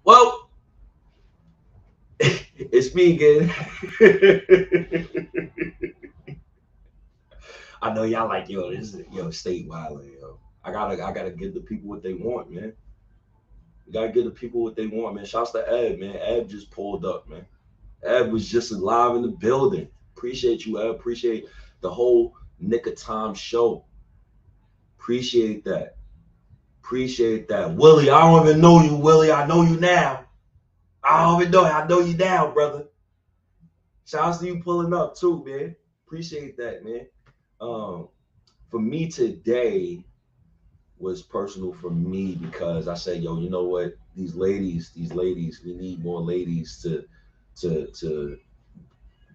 Well, it's me again. I know y'all like, yo, this is state violent, yo. I gotta give the people what they want, man. You gotta give the people what they want, man. Shouts to Ed, man. Ed just pulled up, man. Ed was just alive in the building. Appreciate you, Ed. Appreciate the whole Nick of Time show. Appreciate that. Appreciate that. Willie, I don't even know you, Willie. I know you now. I don't even know. I know you now, brother. Shouts to you pulling up too, man. Appreciate that, man. Um, for me today was personal for me because I said, yo, you know what? These ladies, we need more ladies to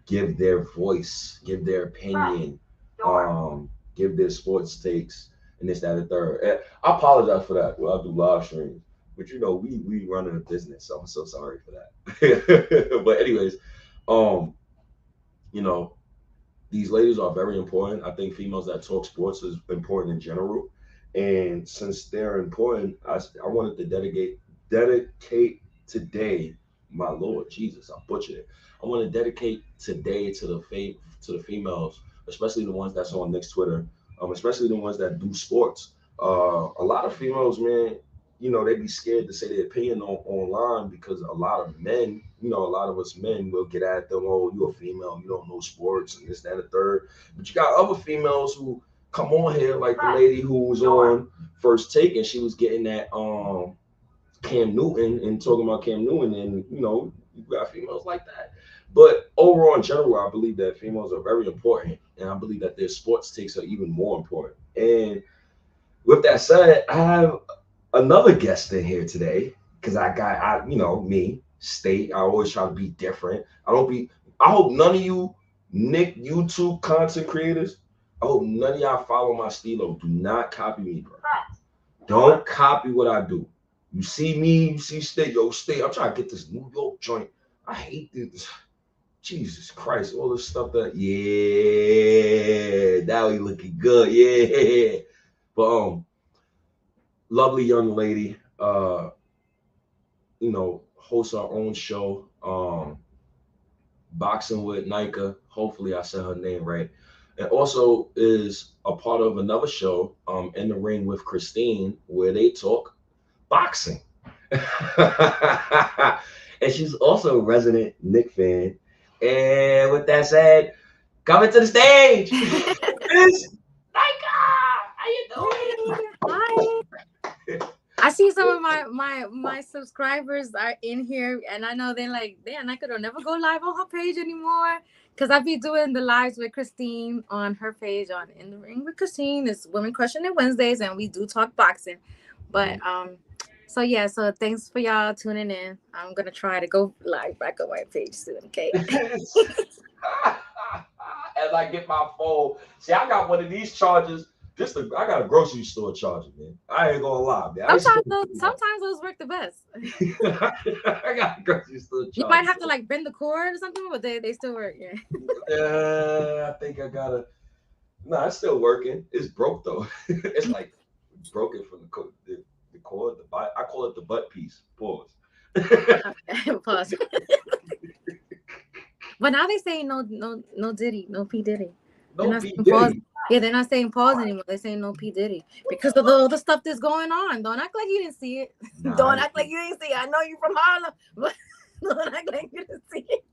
give their voice, give their opinion, give their sports takes, and this, that, and the third. And I apologize for that. Well, I do live streams, but we running a business, so I'm so sorry for that. But anyways, um, you know, these ladies are very important. I think females that talk sports is important in general. And since they're important, I wanted to dedicate today, my Lord Jesus, I butchered it. I want to dedicate today to the females, especially the ones that's on Nick's Twitter, especially the ones that do sports. A lot of females, man, they be scared to say their opinion online because a lot of men, a lot of us men will get at them, oh, you're a female, you don't know sports and this, that, and the third. But you got other females who come on here, like the lady who was on First Take, and she was getting that Cam Newton and talking about Cam Newton, and you got females like that. But overall, in general, I believe that females are very important, and I believe that their sports takes are even more important. And with that said, I have another guest in here today because me, state. I always try to be different. I hope none of you Nick YouTube content creators, I hope none of y'all follow my stilo. Do not copy me, bro. Don't copy what I do. You see me, you see State. Yo, State, I'm trying to get this New York joint. I hate this. Jesus Christ, all this stuff now he looking good. Yeah. But lovely young lady, hosts our own show, Boxing with SNYK. Hopefully I said her name right. And also is a part of another show, In the Ring with Christine, where they talk boxing. And she's also a resident Nick fan. And with that said, coming to the stage, Miss SNYK. How you doing? Hi. I see some of my subscribers are in here, and I know they're like, damn, I could never go live on her page anymore. Because I be doing the lives with Christine on her page on In the Ring with Christine. It's Women Crushing It Wednesdays, and we do talk boxing. But so thanks for y'all tuning in. I'm gonna try to go live back on my page soon, okay? As I get my phone, see, I got one of these chargers. I got a grocery store charger, man. I ain't gonna lie, man. Sometimes those work the best. I got a grocery store charger. You might have to like bend the cord or something, but they still work, yeah. I think I gotta. No, it's still working. It's broke though. It's like broken from the cord. I call it the butt piece. Pause. Pause. But now they say no Diddy, no P Diddy. No P Diddy. Yeah, they're not saying pause anymore. They're saying no P Diddy because of the stuff that's going on. Don't act like you didn't see it. Nah, don't act like you didn't see it. I know you from Harlem, but don't act like you didn't see it.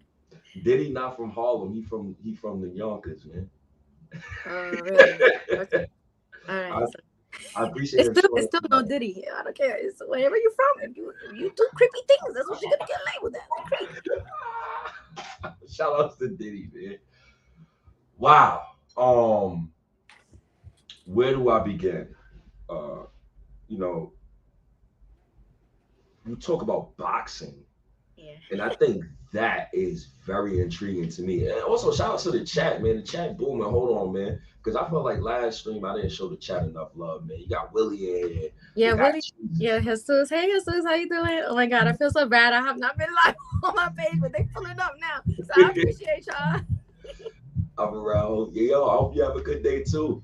Diddy not from Harlem. He from the Yonkers, man. Really? Okay. All right. I appreciate it. It's still no Diddy. I don't care. It's wherever you're from. If you do creepy things, that's what you're gonna get away with. That creepy. Shout out to Diddy, man. Wow. Where do I begin? You talk about boxing, and I think that is very intriguing to me. And also, shout out to the chat, man. The chat booming. Hold on, man, because I felt like last stream I didn't show the chat enough love, man. You got Willie in here. Yeah, Willie. Yeah, Jesus. Hey, Jesus, how you doing? Oh my God, I feel so bad. I have not been live on my page, but they pulling up now, so I appreciate y'all. I'm around. Yo, I hope you have a good day too.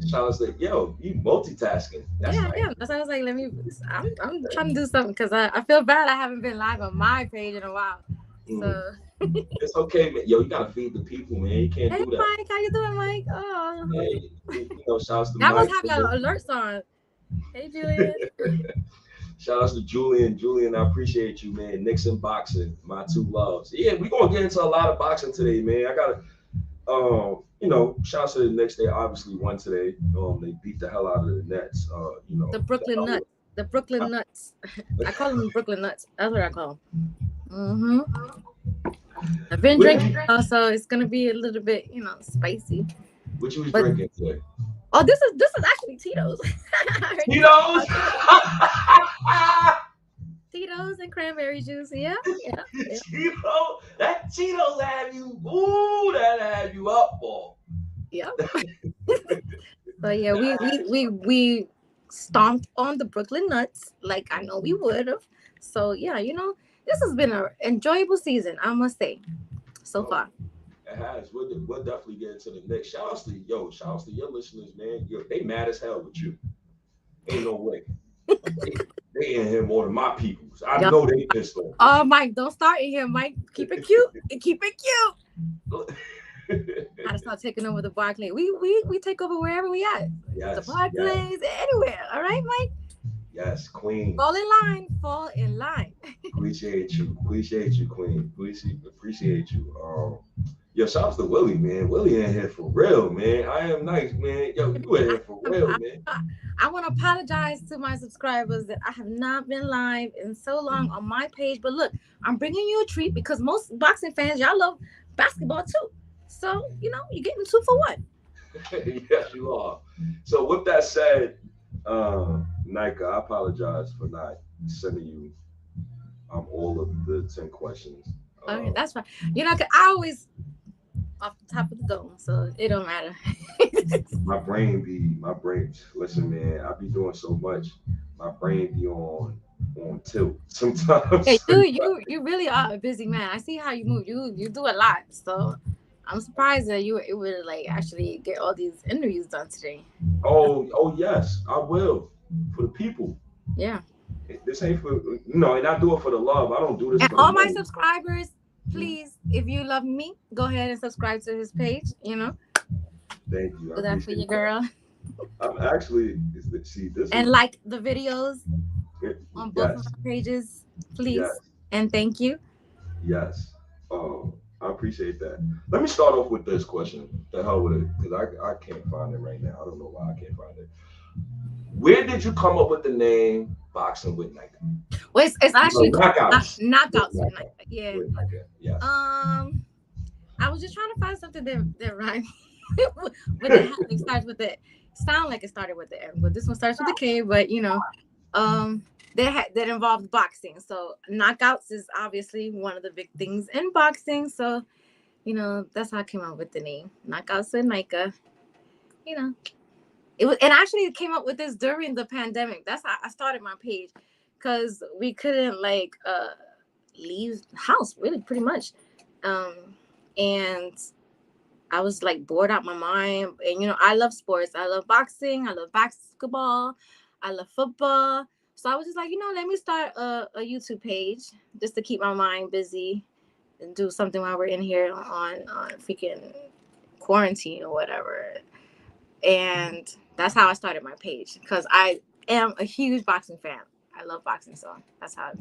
Charlotte's like, yo, you multitasking. That's Yeah, nice. yeah. That's why I was like, let me. I'm trying to do something because I feel bad. I haven't been live on my page in a while. Mm. So, It's okay, man. Yo, you gotta feed the people, man. You can't hey, do that. Mike, how you doing, Mike? Oh, Hey, shouts to y'all must Mike. have your alerts on. Hey, Julian. Shout outs to Julian. Julian, I appreciate you, man. Nixon boxing, my two loves. Yeah, we're gonna get into a lot of boxing today, man. I gotta shout out to the Knicks. They obviously won today. They beat the hell out of the Nets. The Brooklyn Nuts. The Brooklyn Nuts. I call them Brooklyn Nuts. That's what I call them. I've been drinking, so it's gonna be a little bit, spicy. What you was drinking today? Oh, this is actually Tito's. Tito's. Tito's and cranberry juice. Yeah. Tito, that Tito's have you. Ooh, that have you up, boy. Yep. So yeah, we stomped on the Brooklyn Nuts like I know we would have. So yeah, this has been an enjoyable season, I must say, so far. It has. We'll definitely get into the next. Shout outs to your listeners, man. Yo, they mad as hell with you. Ain't no way. They in here more than my peoples. I know they pissed off. Oh, Mike, don't start in here, Mike. Keep it cute. Keep it cute. Gotta start taking over the Barclays. We take over wherever we at. Yes, the Barclays, anywhere. All right, Mike? Yes, Queen. Fall in line. Appreciate you, Queen. Appreciate you. Yo, shout out to Willie, man. Willie in here for real, man. I am nice, man. Yo, you in here for real, man. I want to apologize to my subscribers that I have not been live in so long on my page. But look, I'm bringing you a treat because most boxing fans, y'all love basketball too. So, you're getting 2 for 1. Yes, you are. So with that said, SNYK, I apologize for not sending you all of the 10 questions. Okay, that's fine. Cause I always off the top of the dome, so it don't matter. my brain. Listen, man, I be doing so much. My brain be on tilt sometimes. Hey, you really are a busy man. I see how you move. You do a lot, so I'm surprised that you were able to actually get all these interviews done today. Oh yes, I will for the people. Yeah. This ain't for and I do it for the love. I don't do this. And for all my subscribers, please, if you love me, go ahead and subscribe to his page. Thank you. Do that for your girl. I'm actually this and like the videos on both of our pages, please. Yes. And thank you. Yes. I appreciate that. Let me start off with this question. The hell with it, because I can't find it right now. I don't know why I can't find it. Where did you come up with the name Boxing with SNYK? Well, it's actually knockouts. Knockouts with SNYK. Yeah. With SNYK. Yes. I was just trying to find something that rhymes with it starts with the sound like it started with the M, but this one starts with the K. But that involved boxing. So knockouts is obviously one of the big things in boxing. So that's how I came up with the name Knockouts with SNYK. It was, and actually it came up with this during the pandemic. That's how I started my page, because we couldn't leave the house really pretty much. And I was bored out my mind. And I love sports. I love boxing. I love basketball. I love football. So I was just let me start a YouTube page just to keep my mind busy and do something while we're in here on freaking quarantine or whatever. And that's how I started my page, because I am a huge boxing fan. I love boxing, so that's how.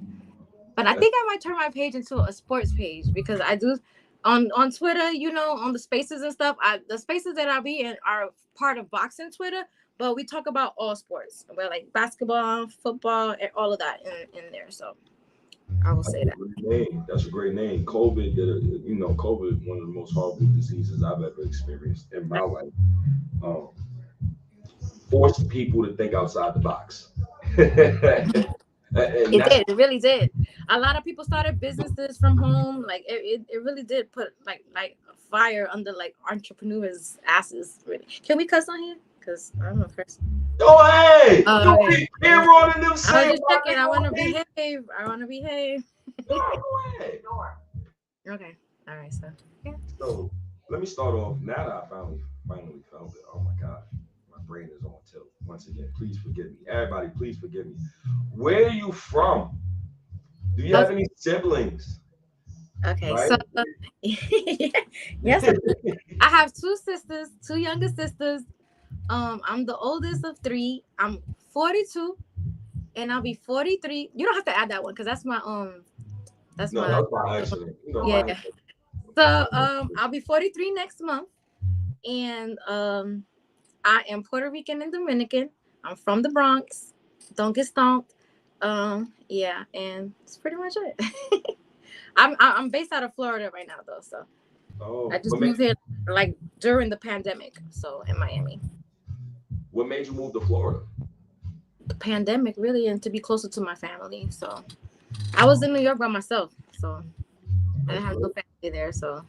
But I think I might turn my page into a sports page, because I do on Twitter, on the spaces and stuff. The spaces that I be in are part of boxing Twitter, but we talk about all sports. We're basketball, football, and all of that in there. So I will say that. That's a great name. COVID COVID, one of the most horrible diseases I've ever experienced in my life. Forced people to think outside the box. It really did. A lot of people started businesses from home. It really did put like a fire under entrepreneurs' asses. Really. Can we cuss on here? Because I don't know first. Oh hey! Don't be on them. I was just checking. I want to behave. Okay. All right. So yeah. So let me start off. Now that I finally found it. Oh my gosh. brain is on tilt. Once again, please forgive me. Everybody, please forgive me. Where are you from? Do you have any siblings? Okay, Right? so yes, I have two sisters, two younger sisters. I'm the oldest of three. I'm 42, and I'll be 43. You don't have to add that one because that's No, that my was my accident. You know, yeah. my So I'll be 43 next month, and I am Puerto Rican and Dominican. I'm from the Bronx. Don't get stomped. Yeah, and that's pretty much it. I'm based out of Florida right now though, so I oh, just moved here like during the pandemic, so in Miami. what made you move to Florida? The pandemic really, and to be closer to my family. So I was in New York by myself, so I That's didn't have no great. family there. So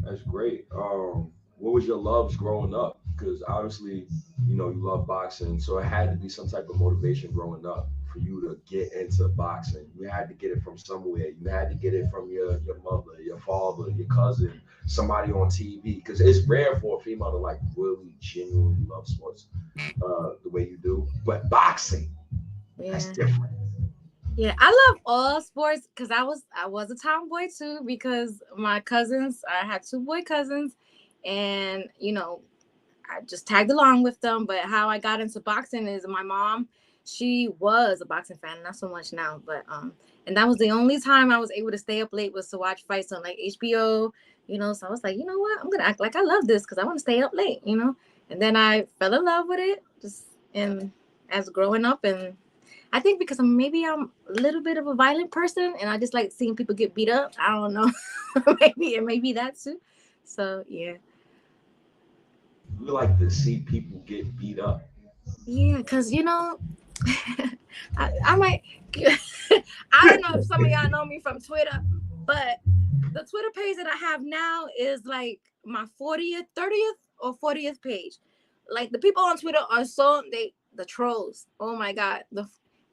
That's great. What was your loves growing up? Because obviously, you know, you love boxing, so it had to be some type of motivation growing up for you to get into boxing. You had to get it from somewhere. You had to get it from your mother, your father, your cousin, somebody on TV. Because it's rare for a female to like really genuinely love sports the way you do. But boxing, that's yeah. different. Yeah, I love all sports because I was a tomboy too because my cousins, I had two boy cousins, and I just tagged along with them. But how I got into boxing is my mom, she was a boxing fan, not so much now, but and that was the only time I was able to stay up late was to watch fights on like HBO, So I was like, you know what, I'm gonna act like I love this because I want to stay up late. And then I fell in love with it just and as growing up and I think because I'm a little bit of a violent person and I just like seeing people get beat up. I don't know. maybe that too. So yeah. You like to see people get beat up. Yeah, because I might I don't know if some of y'all know me from Twitter, but the Twitter page that I have now is like my 40th, 30th, or 40th page. Like the people on Twitter are the trolls. Oh my god. The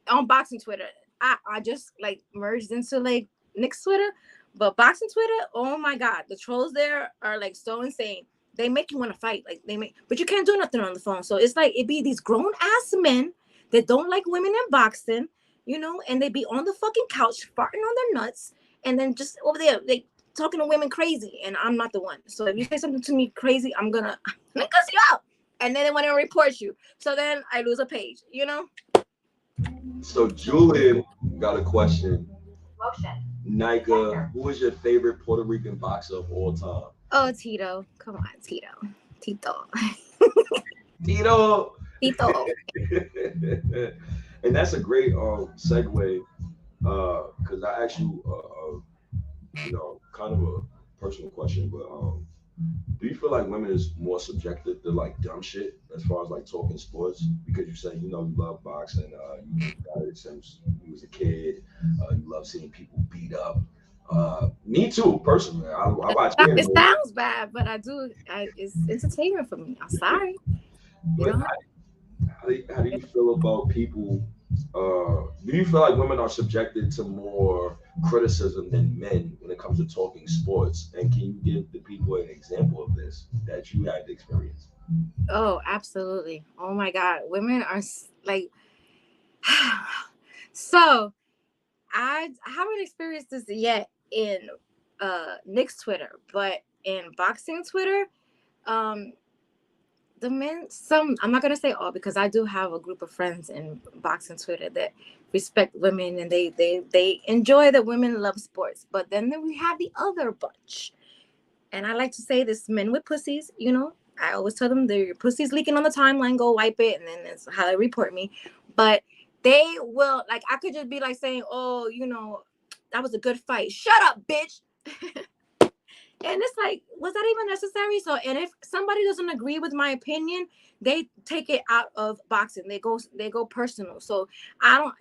on boxing Twitter. I just like merged into like Nick's Twitter, but boxing Twitter, oh my god, the trolls there are like so insane. They make you want to fight, like but you can't do nothing on the phone. So it's like it be these grown ass men that don't like women in boxing, and they be on the fucking couch farting on their nuts, and then just over there they talking to women crazy, and I'm not the one. So if you say something to me crazy, I'm gonna cuss you out, and then they want to report you. So then I lose a page. So Julian got a question. Nika, who is your favorite Puerto Rican boxer of all time? Oh, Tito, come on, Tito, Tito. Tito. And that's a great segue because I asked you, kind of a personal question, but do you feel like women is more subjected to like dumb shit as far as like talking sports? Because you say you love boxing, you got it since you was a kid, you love seeing people beat up. Me too, personally. I watch It anime. sounds bad, but I do. It's entertainment for me. I'm sorry. You But know. how do you feel about people? Do you feel like women are subjected to more criticism than men when it comes to talking sports? And can you give the people an example of this that you had to experience? Oh, absolutely. Oh my God, women are like. So I haven't experienced this yet in Nick's Twitter, but in boxing Twitter, um, the men, I'm not gonna say all because I do have a group of friends in boxing Twitter that respect women and they enjoy that women love sports. But then we have the other bunch, and I like to say this: men with pussies. I always tell them their pussy's leaking on the timeline, go wipe it, and then that's how they report me. But they will, like, I could just be like saying, oh, that was a good fight. Shut up, bitch. And it's like, was that even necessary? So, and if somebody doesn't agree with my opinion, they take it out of boxing. They go personal. So I don't,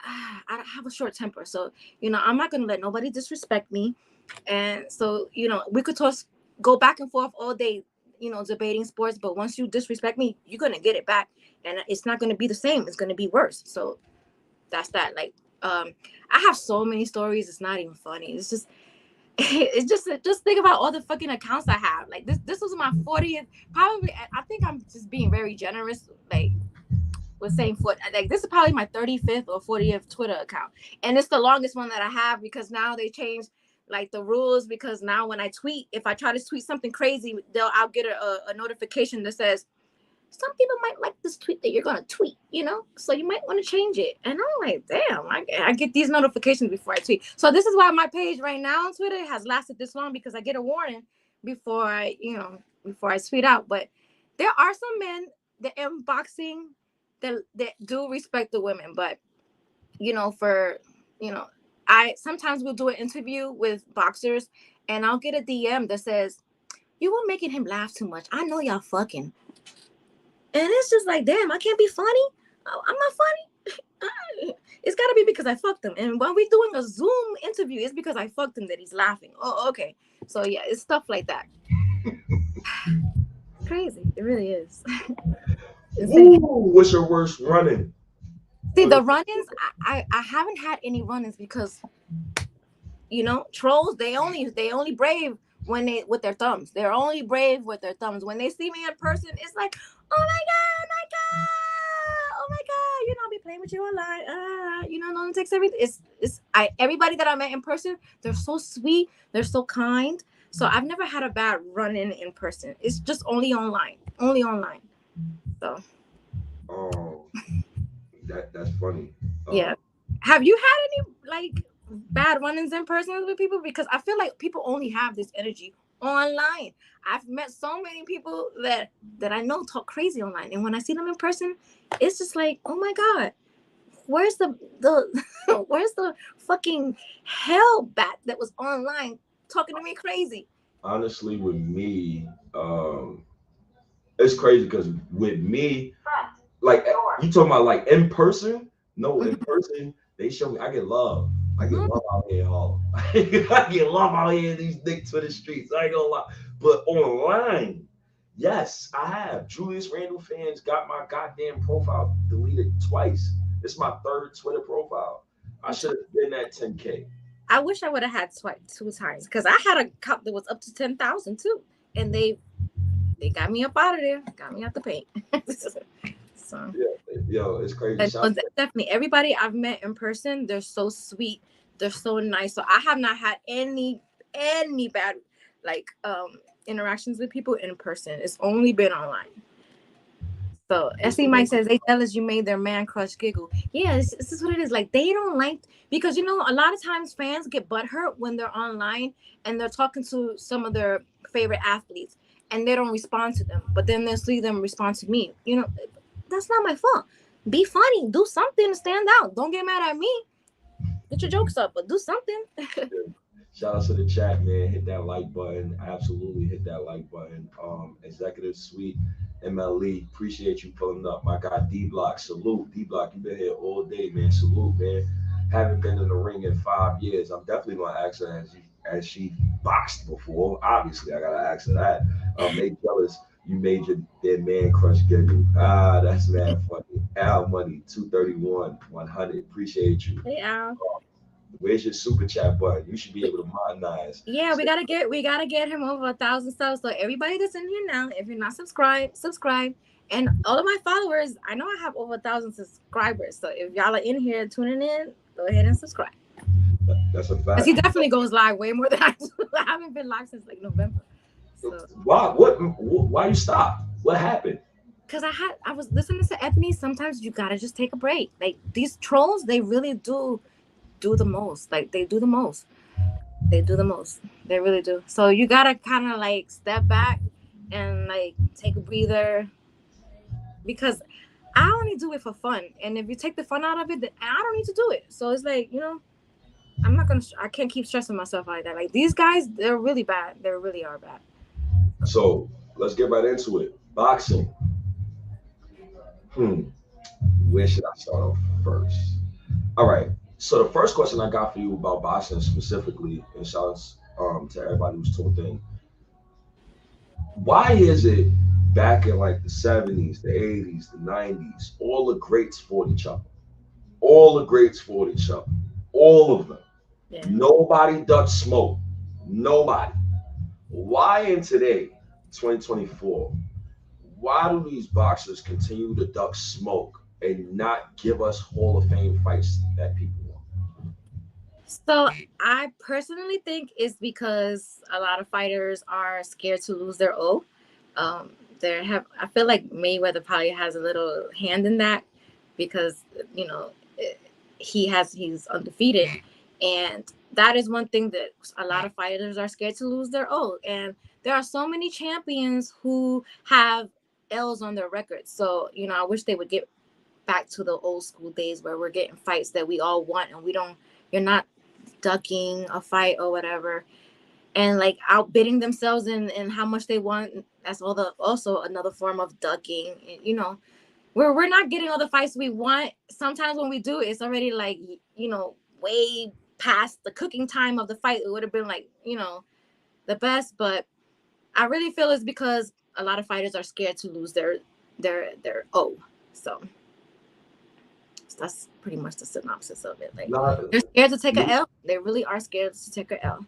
I have a short temper. So, I'm not going to let nobody disrespect me. And so, we could go back and forth all day, debating sports. But once you disrespect me, you're going to get it back. And it's not going to be the same. It's going to be worse. So that's that. Like, I have so many stories. It's not even funny. It's just, it's just think about all the fucking accounts I have. Like this was my 40th. Probably, I think I'm just being very generous. Like was saying like this is probably my 35th or 40th Twitter account, and it's the longest one that I have because now they changed like the rules. Because now when I tweet, if I try to tweet something crazy, I'll get a notification that says some people might like this tweet that you're gonna tweet, so you might want to change it. And I'm like, damn, I get these notifications before I tweet. So this is why my page right now on Twitter has lasted this long, because I get a warning before I tweet out. But there are some men that in boxing that do respect the women, but I sometimes will do an interview with boxers and I'll get a DM that says, "You were making him laugh too much. I know y'all fucking." And it's just like, damn, I can't be funny. I'm not funny. It's got to be because I fucked him. And when we're doing a Zoom interview, it's because I fucked him that he's laughing. Oh, okay. So, yeah, it's stuff like that. Crazy. It really is. Ooh, what's your worst run-in? See, the run-ins, I haven't had any run-ins because, trolls, they only brave with their thumbs. They're only brave with their thumbs. When they see me in person, it's like, oh my god, I'll be playing with you online. No one takes everything. Everybody that I met in person, they're so sweet, they're so kind. So I've never had a bad run-in in person. It's just only online. So that's funny. Yeah. Have you had any bad run-ins in person with people? Because I feel like people only have this energy online. I've met so many people that I know talk crazy online, and when I see them in person, it's just like, oh my god, where's the where's the fucking hell bat that was online talking to me crazy? Honestly, with me, it's crazy because with me, like you talking about like in person? No, in person they show me I get love. I get love out here in Harlem. I get love out here in these big Twitter streets. I ain't gonna lie. But online, yes, I have. Julius Randle fans got my goddamn profile deleted twice. It's my third Twitter profile. I should have been at 10K. I wish I would have had two times, because I had a count that was up to 10,000 too, and they got me up out of there, got me out the paint. So yeah, it's crazy. Definitely, everybody I've met in person, they're so sweet, they're so nice. So I have not had any bad interactions with people in person. It's only been online. So SNYK says they tell us you made their man crush giggle. Yeah, this is what it is. Like, they don't like, because a lot of times fans get butthurt when they're online and they're talking to some of their favorite athletes and they don't respond to them, but then they'll see them respond to me. That's not my fault. Be funny, do something to stand out. Don't get mad at me. Get your jokes up, but do something. Shout out to the chat, man. Hit that like button. Absolutely hit that like button. Executive Suite, MLE, appreciate you pulling up. My guy D-Block, salute. D-Block, you been here all day, man. Salute, man. Haven't been in the ring in 5 years. I'm definitely going to ask her as she boxed before. Obviously, I got to ask her that. They jealous you made their man crush giggle. That's mad funny. Al Money, 231, 100. Appreciate you. Hey, Al. Where's your super chat button? You should be able to modernize. Yeah, we gotta get him over 1,000 subs. So everybody that's in here now, if you're not subscribed, subscribe. And all of my followers, I know I have over 1,000 subscribers. So if y'all are in here tuning in, go ahead and subscribe. That's a fact. Because he definitely goes live way more than I do. I haven't been live since November. So. Why you stopped? What happened? Because I was listening to Ebony. Sometimes you gotta just take a break. Like, these trolls, they really do the most. Like, they do the most. They really do. So you gotta kind of step back and take a breather, because I only do it for fun. And if you take the fun out of it, then I don't need to do it. So it's I can't keep stressing myself like that. Like, these guys, they're really bad. They really are bad. So let's get right into it. Boxing. Where should I start off first? All right. So the first question I got for you about boxing specifically, and shout out to everybody who's tuned in. Why is it back in the 70s, the 80s, the 90s, all the greats fought each other? All of them. Yeah. Nobody ducked smoke. Nobody. Why in today, 2024, why do these boxers continue to duck smoke and not give us Hall of Fame fights that people want? So I personally think it's because a lot of fighters are scared to lose their O. Um, I feel like Mayweather probably has a little hand in that because you know he's undefeated, and that is one thing that a lot of fighters are scared to lose their O. And there are so many champions who have L's on their records. So I wish they would get back to the old school days where we're getting fights that we all want and we don't. You're not ducking a fight or whatever, and like outbidding themselves in how much they want. That's also another form of ducking. And, we're not getting all the fights we want. Sometimes when we do, it's already like way past the cooking time of the fight. It would have been like the best, but I really feel it's because a lot of fighters are scared to lose their O. So that's pretty much the synopsis of it. Like they're scared to take an L. They really are scared to take an L.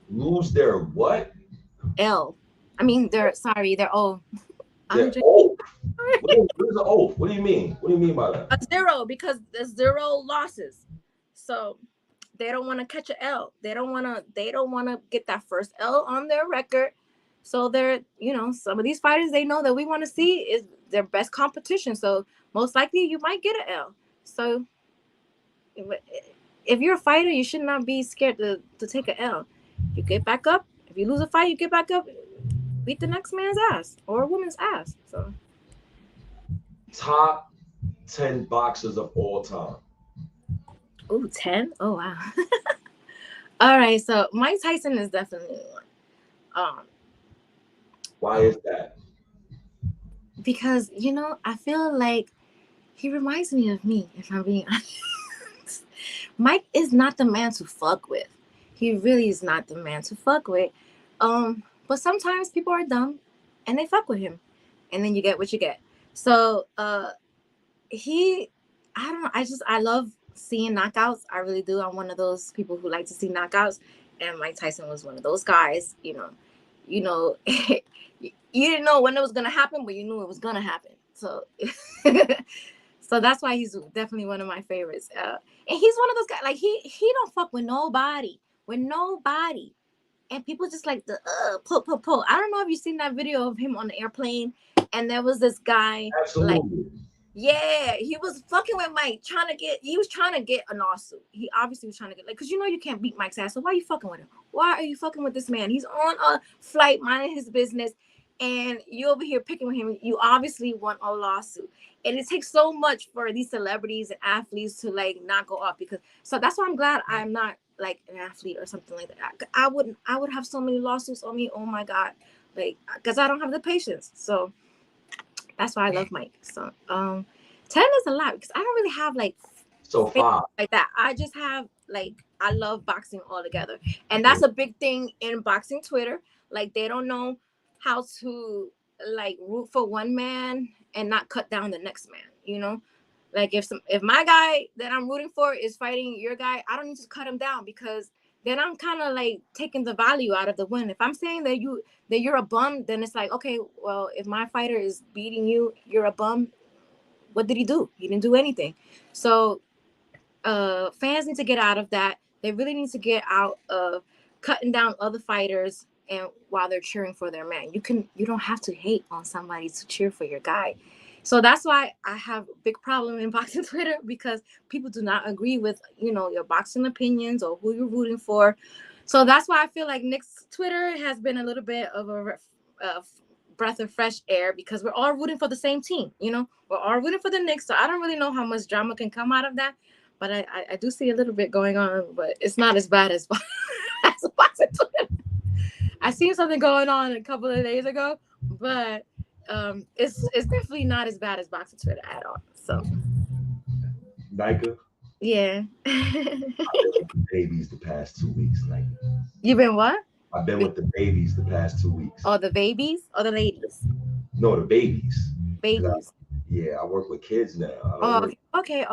Lose their what? L. I mean, their O. Their O. What is an O? What do you mean? What do you mean by that? A 0, because there's 0 losses. So they don't want to catch an L. They don't want to get that first L on their record. So they're, some of these fighters they know that we want to see is their best competition. So most likely you might get an L. So if you're a fighter, you should not be scared to take an L. You get back up. If you lose a fight, you get back up, beat the next man's ass or a woman's ass. So top 10 boxers of all time. Ooh, 10? Oh wow. All right, so Mike Tyson is definitely one. Why is that? Because I feel like he reminds me of me, if I'm being honest. Mike is not the man to fuck with. He really is not the man to fuck with. But sometimes people are dumb and they fuck with him. And then you get what you get. So I don't know. I love seeing knockouts. I really do. I'm one of those people who like to see knockouts. And Mike Tyson was one of those guys, you didn't know when it was gonna happen, but you knew it was gonna happen. So so that's why he's definitely one of my favorites. And he's one of those guys, like he don't fuck with nobody. And people just like the pull. I don't know if you've seen that video of him on the airplane, and there was this guy. Absolutely. He was fucking with Mike, he was trying to get a lawsuit. He obviously was trying to get, like, because you can't beat Mike's ass. So why are you fucking with him? Why are you fucking with this man? He's on a flight minding his business, and you over here picking with him. You obviously want a lawsuit. And it takes so much for these celebrities and athletes to like not go off, so that's why I'm glad I'm not like an athlete or something like that. I would have so many lawsuits on me. Oh my God. Like, because I don't have the patience. So that's why I love Mike. So 10 is a lot because I don't really have like 5 like that. I just have like, I love boxing altogether. And that's a big thing in boxing Twitter. Like, they don't know how to like root for one man and not cut down the next man, Like if my guy that I'm rooting for is fighting your guy, I don't need to cut him down, because then I'm kind of like taking the value out of the win. If I'm saying that you're a bum, then it's like, okay, well, if my fighter is beating you, you're a bum. What did he do? He didn't do anything. So fans need to get out of that. They really need to get out of cutting down other fighters and while they're cheering for their man. You don't have to hate on somebody to cheer for your guy. So that's why I have a big problem in boxing Twitter, because people do not agree with, your boxing opinions or who you're rooting for. So that's why I feel like Nick's Twitter has been a little bit of a breath of fresh air, because we're all rooting for the same team. We're all rooting for the Knicks. So I don't really know how much drama can come out of that. But I do see a little bit going on, but it's not as bad as boxing Twitter. I seen something going on a couple of days ago, but it's definitely not as bad as boxing Twitter at all. So Nika? Yeah. I've been with the babies the past 2 weeks, Nika. You've been what? I've been with the babies the past 2 weeks. Oh, the babies or the ladies? No, the babies. Babies. I work with kids now. Okay.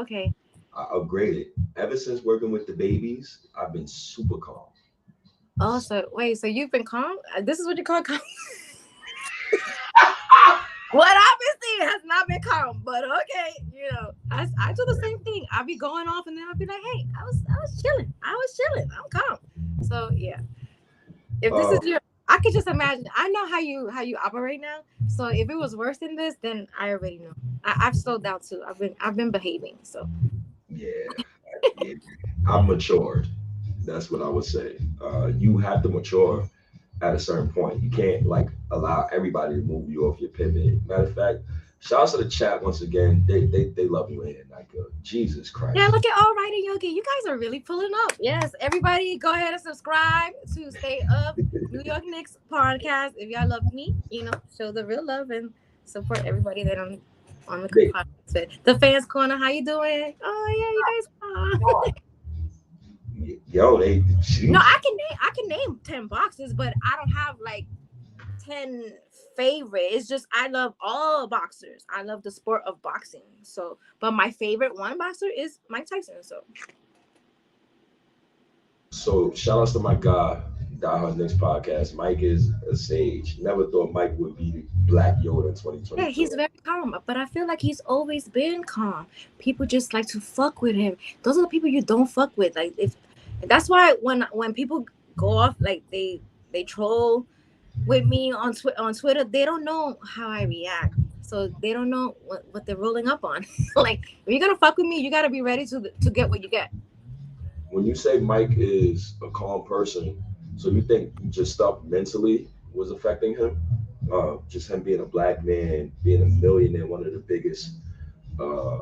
I upgraded. Ever since working with the babies, I've been super calm. Oh, so wait, so you've been calm? This is what you call calm? What I've been seeing has not been calm, but okay, I do the same thing. I'll be going off, and then I'll be like, "Hey, I was chilling. I was chilling. I'm calm." So yeah, if this is Uh, your, I could just imagine. I know how you operate now. So if it was worse than this, then I already know. I've slowed down too. I've been behaving. So yeah, yeah. I'm matured. That's what I would say. You have to mature at a certain point. You can't like allow everybody to move you off your pivot. Matter of fact, shouts to the chat once again. They love you in here, like Jesus yeah, Christ. look at All Right and Yogi. You guys are really pulling up. Yes, everybody, go ahead and subscribe to Stay Up New York Knicks podcast. If y'all love me, show the real love and support everybody that on the They, podcast with. The fans corner, how you doing? Oh yeah, you guys. yo, they No, sheesh. I can name 10 boxers, but I don't have like 10 favorite. It's just I love all boxers. I love the sport of boxing. So, but my favorite one boxer is Mike Tyson. So So shout outs to my guy, Die Hard Next podcast. Mike is a sage. Never thought Mike would be Black Yoda in yeah, 2022. he's very calm, but I feel like he's always been calm. People just like to fuck with him. Those are the people you don't fuck with. Like if that's why when people go off like they troll with me on Twitter, they don't know how I react. So they don't know what they're rolling up on. Like if you're gonna fuck with me, you gotta be ready to get what you get. When you say Mike is a calm person, so you think just stuff mentally was affecting him? Just him being a black man, being a millionaire, one of the biggest uh,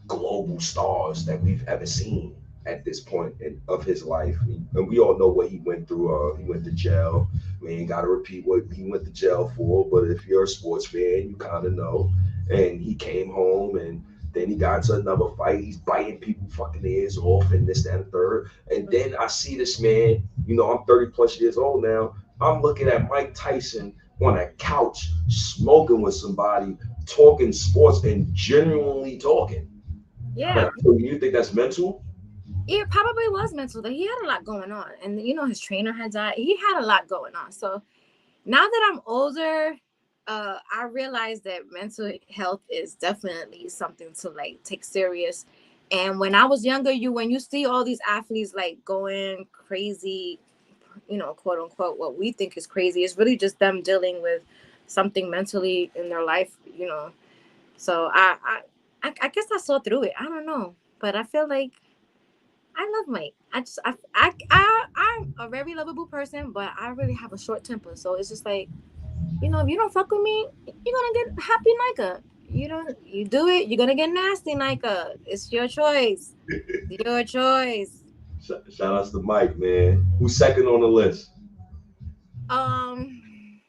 global stars that we've ever seen at this point of his life. And we all know what he went through. He went to jail. We ain't got to repeat what he went to jail for, but if you're a sports fan, you kind of know. And he came home and then he got into another fight. He's biting people fucking ears off and this, that, and the third. And then I see this man, I'm 30 plus years old now. I'm looking at Mike Tyson on a couch, smoking with somebody, talking sports and genuinely talking. Yeah, So you think that's mental? it probably was mental. That he had a lot going on, and his trainer had died. He had a lot going on. So now that I'm older, I realize that mental health is definitely something to like take serious. And when I was younger, when you see all these athletes like going crazy, quote unquote, what we think is crazy, it's really just them dealing with something mentally in their life. So I guess I saw through it. I don't know, but I feel like I love Mike. I'm a very lovable person, but I really have a short temper. So it's just like, if you don't fuck with me, you're gonna get happy Nika. You do it, you're gonna get nasty Nika. It's your choice. Your choice. Shout outs to Mike, man. Who's second on the list? Um,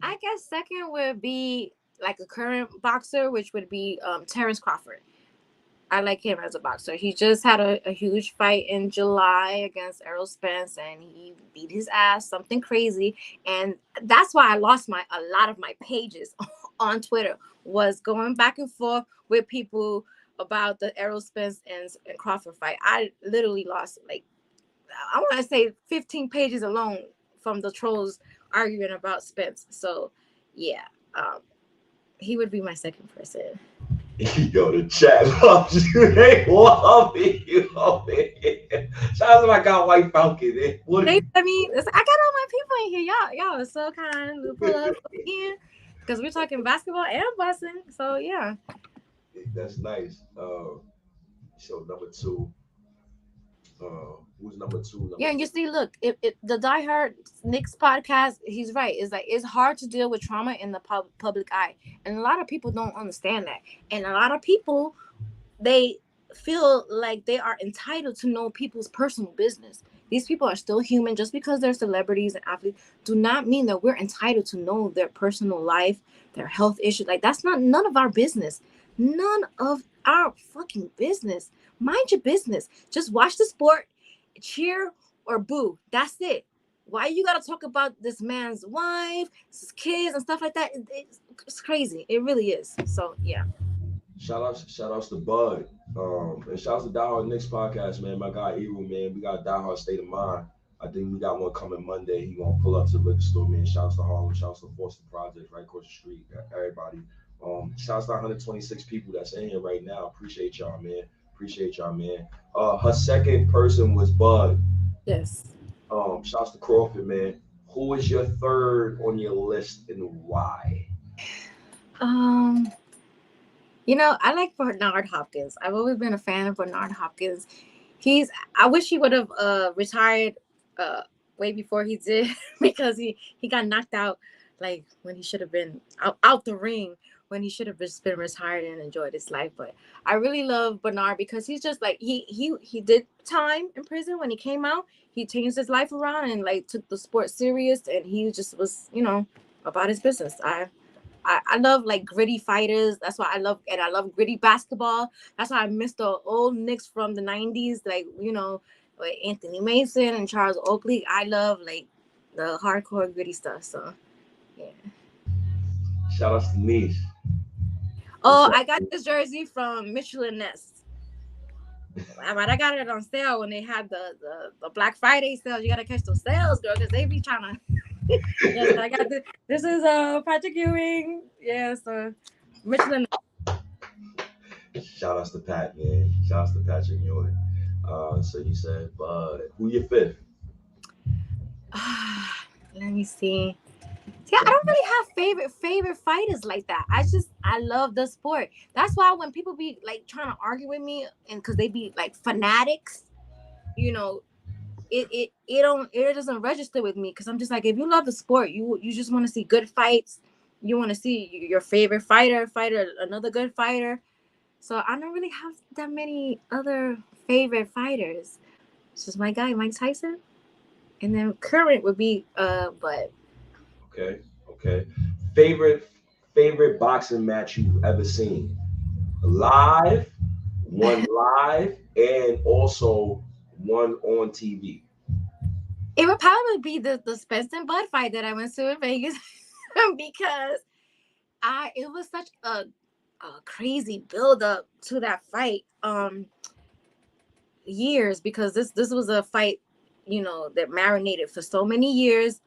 I guess second would be like a current boxer, which would be Terrence Crawford. I like him as a boxer. He just had a huge fight in July against Errol Spence, and he beat his ass, something crazy. And that's why I lost a lot of my pages on Twitter, was going back and forth with people about the Errol Spence and Crawford fight. I literally lost like, I want to say 15 pages alone from the trolls arguing about Spence. So yeah, he would be my second person. Yo, the chat loves you. They love you. Shout out to my guy White Falcon. What I got all my people in here. Y'all are so kind to pull up again, because we're talking basketball and boxing. So yeah. That's nice. So number two. Who's number two? Yeah, and you see, look, if the Die Hard Knicks podcast, he's right. It's like it's hard to deal with trauma in the public eye, and a lot of people don't understand that. And a lot of people, they feel like they are entitled to know people's personal business. These people are still human. Just because they're celebrities and athletes, do not mean that we're entitled to know their personal life, their health issues. Like that's none of our business. None of our fucking business. Mind your business. Just watch the sport, cheer or boo. That's it. Why you gotta talk about this man's wife, his kids, and stuff like that? It's crazy. It really is. So yeah. Shout outs to Bud. And shout outs to Die Hard Knicks podcast, man. My guy Eru, man. We got Die Hard State of Mind. I think we got one coming Monday. He gonna pull up to the liquor store, man. Shout outs to Harlem. Shout outs to Forster Project right across the street. Everybody. Shout outs to 126 people that's in here right now. Appreciate y'all, man. Appreciate y'all, man. Her second person was Bud. Yes. Shout outs to Crawford, man. Who is your third on your list and why? Um, I like Bernard Hopkins. I've always been a fan of Bernard Hopkins. I wish he would have retired way before he did because he got knocked out like when he should have been out the ring when he should have just been retired and enjoyed his life. But I really love Bernard because he's just like he did time in prison. When he came out, he changed his life around and like took the sport serious, and he just was about his business. I love like gritty fighters. That's why I love gritty basketball. That's why I miss the old Knicks from the 90s, like Anthony Mason and Charles Oakley. I love like the hardcore gritty stuff. So yeah. Shout outs to Niche. Oh, I got this jersey from Michelin Nest. But I got it on sale when they had the Black Friday sales. You gotta catch those sales, girl, because they be trying to. Yes, I got this. This is Patrick Ewing. Yeah, so Michelin. Shout outs to Pat, man. Shout outs to Patrick Ewing. So you said, who your fifth? Let me see. Yeah, I don't really have favorite fighters like that. I love the sport. That's why when people be like trying to argue with me, and because they be like fanatics, it doesn't register with me, because I'm just like, if you love the sport, you just want to see good fights. You want to see your favorite fighter fight another good fighter. So I don't really have that many other favorite fighters. It's just my guy Mike Tyson, and then current would be but. Okay. Favorite boxing match you've ever seen? Live, one live, and also one on TV. It would probably be the Spence and Bud fight that I went to in Vegas because it was such a crazy build up to that fight. Years, because this was a fight, that marinated for so many years.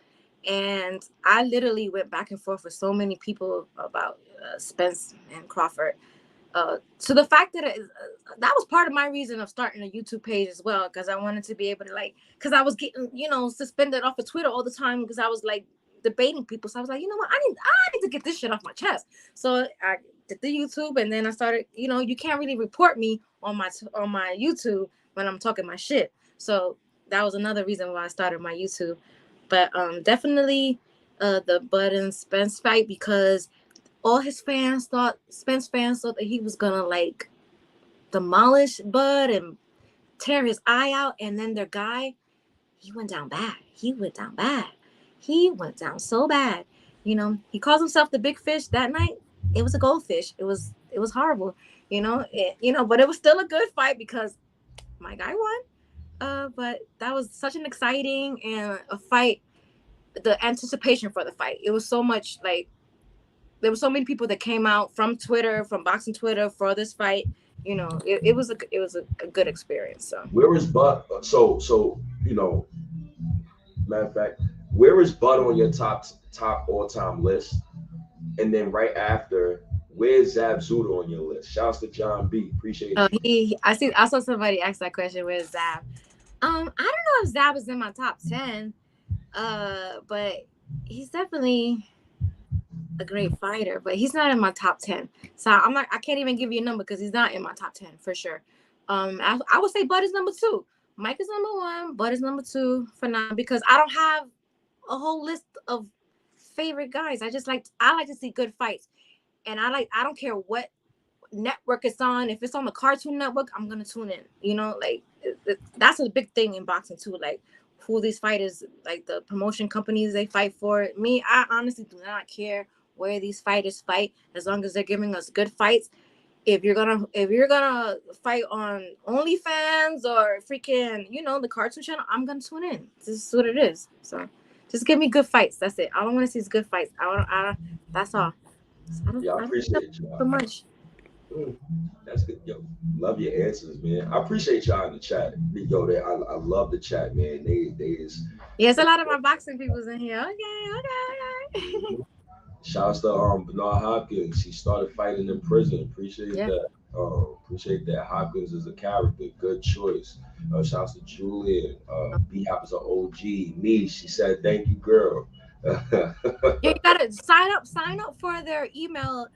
And I literally went back and forth with so many people about Spence and Crawford. So the fact that that was part of my reason of starting a YouTube page as well, because I wanted to be able to because I was getting suspended off of Twitter all the time because I was like debating people. So I was like, you know what, I need to get this shit off my chest. So I did the YouTube, and then I started. You can't really report me on my YouTube when I'm talking my shit. So that was another reason why I started my YouTube. But definitely the Bud and Spence fight, because all his Spence fans thought that he was gonna demolish Bud and tear his eye out, and then their guy, he went down bad. He went down so bad. He calls himself the big fish. That night, it was a goldfish. It was horrible. But it was still a good fight because my guy won. But that was such an exciting and a fight. The anticipation for the fight, it was so much there were so many people that came out from Twitter, from boxing Twitter, for this fight. It was a good experience. So where is Bud? So matter of fact, where is Bud on your top all time list? And then right after, where's Zab Zuda on your list? Shouts to John B. Appreciate it. I saw somebody ask that question. Where's Zab? I don't know if Zab is in my top 10, but he's definitely a great fighter, but he's not in my top 10. So I can't even give you a number because he's not in my top 10 for sure. I would say Bud is number 2. Mike is number 1. Bud is number 2 for now, because I don't have a whole list of favorite guys. I like to see good fights, and I don't care what network it's on. If it's on the Cartoon Network, I'm gonna tune in. That's a big thing in boxing too. Who these fighters, the promotion companies they fight for. Me, I honestly do not care where these fighters fight, as long as they're giving us good fights. If you're gonna fight on OnlyFans or freaking the Cartoon Channel, I'm gonna tune in. This is what it is. So just give me good fights. That's it. All I want to see is good fights. That's all. I appreciate you so much. That's good. Yo, love your answers, man. I appreciate y'all in the chat. Yo, I love the chat, man. They is. Yes, a lot of my boxing people's in here. Okay. Shouts to Bernard Hopkins. He started fighting in prison. Appreciate Yeah. that. Appreciate that. Hopkins is a character. Good choice. Shouts to Julian. B Hop is an OG. Me, she said, thank you, girl. Yeah, you gotta sign up for their email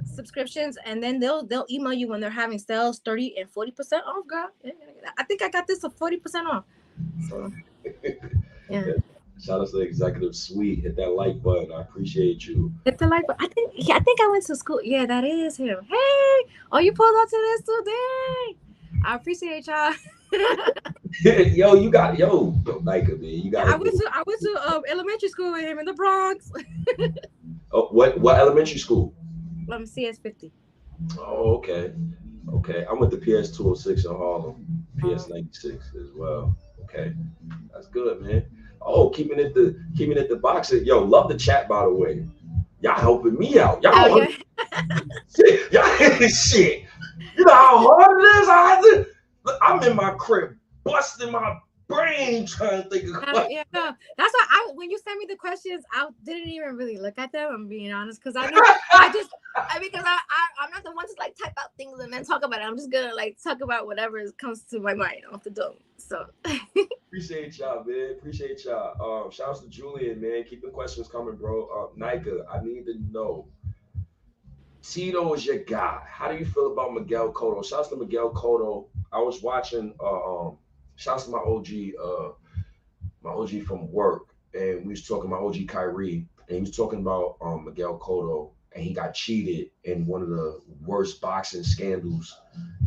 subscriptions, and then they'll email you when they're having sales 30 and 40% off, girl. I think I got this for 40% off. So yeah. Shout out to the executive suite. Hit that like button. I appreciate you. Hit the like button. I think I went to school. Yeah, that is him. Hey, oh, you pulled up to this today. I appreciate y'all. Yo, you got like it, man. You got. I went to elementary school with him in the Bronx. Oh, what elementary school? CS50. Oh, okay. I went to PS 206 in Harlem, PS 96 as well. Okay, that's good, man. Oh, keeping it the boxing. Yo, love the chat, by the way. Y'all helping me out. Y'all shit. Y'all shit. You know how hard it is. I'm in my crib busting my brain trying to think of questions. Yeah, no. That's why when you sent me the questions, I didn't even really look at them. I'm being honest, because I'm not the one to like type out things and then talk about it. I'm just gonna like talk about whatever comes to my mind off the dome. So appreciate y'all, man. Appreciate y'all. Shouts to Julian, man. Keep the questions coming, bro. SNYK, I need to know. Tito is your guy. How do you feel about Miguel Cotto? Shouts to Miguel Cotto. I was watching shouts to my OG from work, and we was talking about OG Kyrie, and he was talking about Miguel Cotto, and he got cheated in one of the worst boxing scandals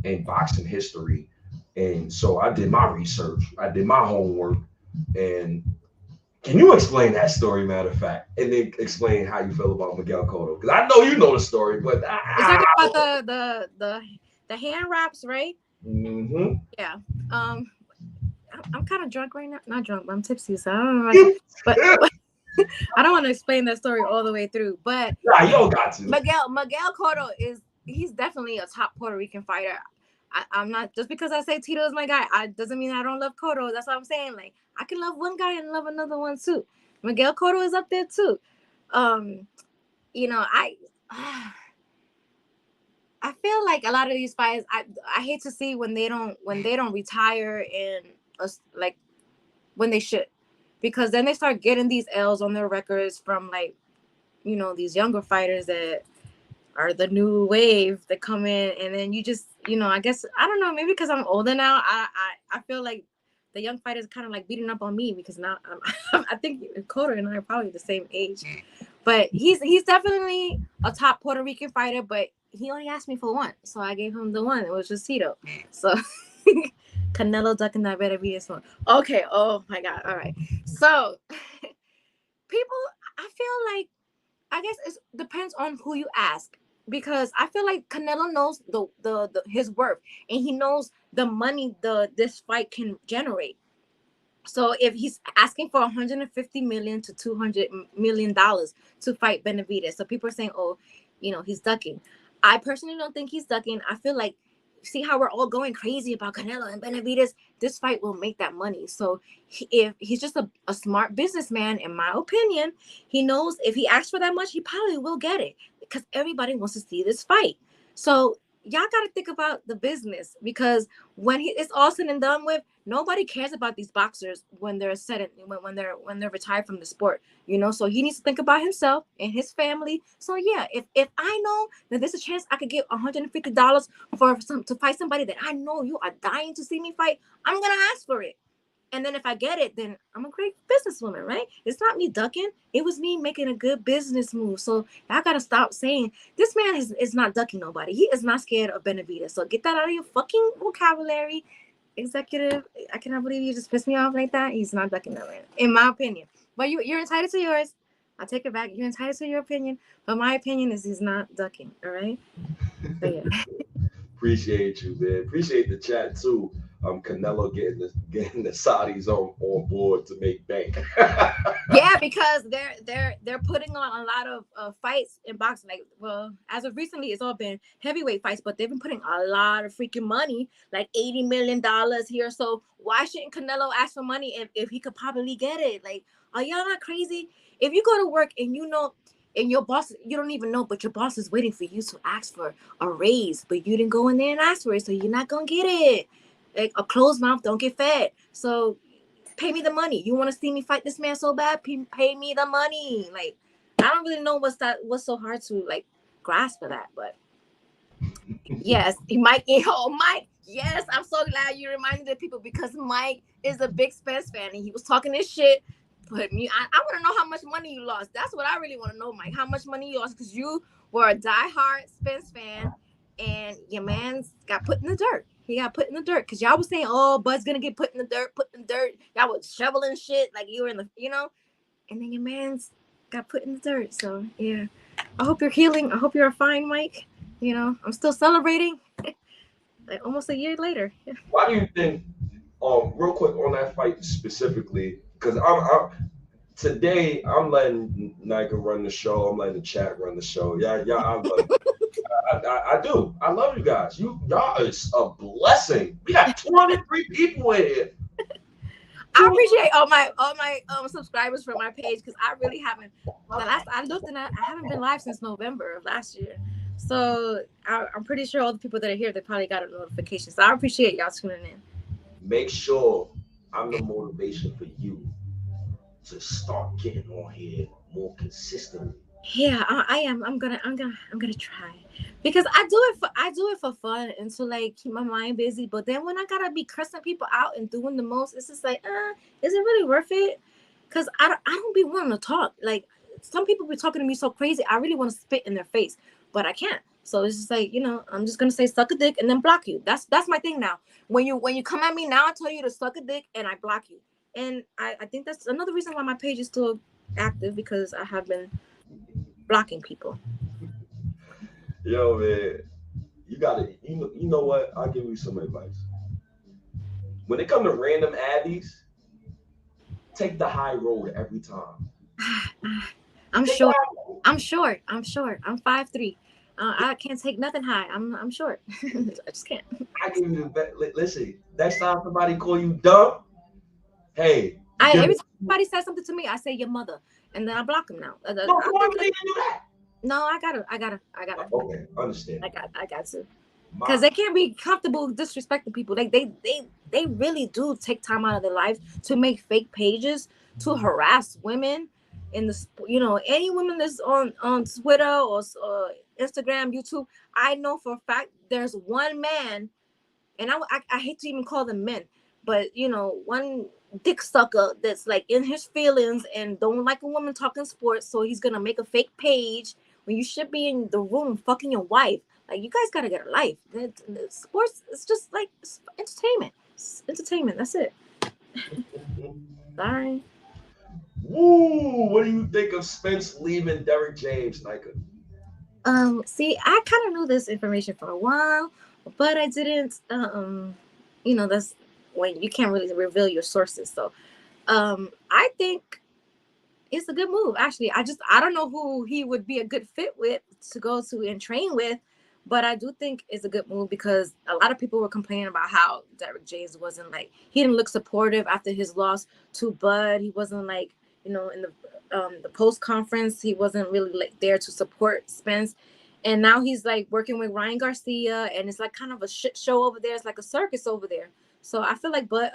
in boxing history. And so I did my research, I did my homework, and can you explain that story, matter of fact, and then explain how you feel about Miguel Cotto? Because I know you know the story, but you're talking about the hand wraps, right? Mm-hmm. Yeah. I'm kind of drunk right now. Not drunk, but I'm tipsy, so I don't know. But I don't want to explain that story all the way through. But yeah, you don't got to. Miguel Cotto he's definitely a top Puerto Rican fighter. I'm not, just because I say Tito is my guy, doesn't mean I don't love Cotto. That's what I'm saying. Like, I can love one guy and love another one too. Miguel Cotto is up there too. You know, I feel like a lot of these fights, I hate to see when they don't retire and like when they should, because then they start getting these L's on their records from, like, you know, these younger fighters that are the new wave that come in, and then you just, you know, I guess, I don't know, maybe because I'm older now, I feel like the young fighters kind of like beating up on me, because now I think Cotto and I are probably the same age, but he's definitely a top Puerto Rican fighter, but he only asked me for one, so I gave him the one. It was just Tito. So Canelo ducking that better be this one. Okay. Oh my God. All right. So people, I feel like, I guess it depends on who you ask, because I feel like Canelo knows the his worth, and he knows the money this fight can generate. So if he's asking for $150 million to $200 million to fight Benavidez, so people are saying, oh, you know, he's ducking. I personally don't think he's ducking. I feel like, see how we're all going crazy about Canelo and Benavidez, this fight will make that money. So if he's just a smart businessman, in my opinion, he knows if he asks for that much, he probably will get it, because everybody wants to see this fight. So y'all got to think about the business, because when it's all said and done with, nobody cares about these boxers when they're when they're retired from the sport, you know. So he needs to think about himself and his family. So yeah, if I know that there's a chance I could get $150 to fight somebody that I know you are dying to see me fight, I'm gonna ask for it. And then if I get it, then I'm a great businesswoman, right? It's not me ducking. It was me making a good business move. So I got to stop saying this man is not ducking nobody. He is not scared of Benavidez. So get that out of your fucking vocabulary, executive. I cannot believe you just pissed me off like that. He's not ducking that man, in my opinion. But you're entitled to yours. I take it back. You're entitled to your opinion. But my opinion is he's not ducking. All right? So yeah. Appreciate you, man. Appreciate the chat too. Canelo getting the Saudis on board to make bank. Yeah, because they're putting on a lot of fights in boxing. Like, well, as of recently, it's all been heavyweight fights, but they've been putting a lot of freaking money, like $80 million here. So why shouldn't Canelo ask for money if he could probably get it? Like, are y'all not crazy? If you go to work and you know, and your boss, you don't even know, but your boss is waiting for you to ask for a raise, but you didn't go in there and ask for it, so you're not gonna get it. Like, a closed mouth don't get fed. So pay me the money. You want to see me fight this man so bad? Pay me the money. Like, I don't really know what's so hard to like grasp for that. But yes, Mike. Oh, Mike. Yes, I'm so glad you reminded the people, because Mike is a big Spence fan and he was talking this shit. But me, I want to know how much money you lost. That's what I really want to know, Mike. How much money you lost, because you were a diehard Spence fan and your man's got put in the dirt. He got put in the dirt because y'all was saying, "Oh, Bud's gonna get put in the dirt, put in the dirt." Y'all was shoveling shit like you were in the, and then your man's got put in the dirt. So yeah, I hope you're healing. I hope you're fine, Mike. I'm still celebrating, like almost a year later. Yeah. Why do you think? Real quick on that fight specifically, because today I'm letting Nika run the show. I'm letting the chat run the show. Yeah, I love you. I do. I love you guys. Y'all is a blessing. We got 203 people in here. I appreciate all my subscribers for my page, because I really haven't. I looked and I haven't been live since November of last year. So I'm pretty sure all the people that are here, they probably got a notification. So I appreciate y'all tuning in. Make sure I'm the motivation for you to start getting on here more consistently. Yeah, I am. I'm gonna try, because I do it for fun and to like keep my mind busy. But then when I gotta be cursing people out and doing the most, it's just like, is it really worth it? Because I don't be wanting to talk. Like, some people be talking to me so crazy, I really want to spit in their face, but I can't. So it's just like, I'm just gonna say suck a dick and then block you. That's my thing now. When you come at me now, I tell you to suck a dick and I block you. And I think that's another reason why my page is still active, because I have been blocking people. Yo, man, you gotta, you know what? I'll give you some advice. When it comes to random addies, take the high road every time. I'm short. I'm 5'3". I can't take nothing high. I'm short. I just can't. I give you listen. Next time somebody call you dumb, hey. Every time somebody says something to me, I say your mother, and then I block them now. No, I gotta. Okay, understand. I got to, because they can't be comfortable disrespecting people. Like they really do take time out of their lives to make fake pages to harass women in the any women that's on Twitter or Instagram, YouTube. I know for a fact there's one man, and I hate to even call them men, but one dick sucker that's like in his feelings and don't like a woman talking sports, so he's gonna make a fake page when you should be in the room fucking your wife. Like, you guys gotta get a life. Sports, it's just like entertainment. It's entertainment. That's it. Sorry. Woo! What do you think of Spence leaving Derrick James, Nika? See, I kind of knew this information for a while, but I didn't. That's when you can't really reveal your sources. So, I think it's a good move. Actually, I don't know who he would be a good fit with to go to and train with, but I do think it's a good move, because a lot of people were complaining about how Derrick James wasn't like, he didn't look supportive after his loss to Bud. He wasn't like, in the post conference, he wasn't really like there to support Spence. And now he's like working with Ryan Garcia, and it's like kind of a shit show over there. It's like a circus over there. So I feel like, but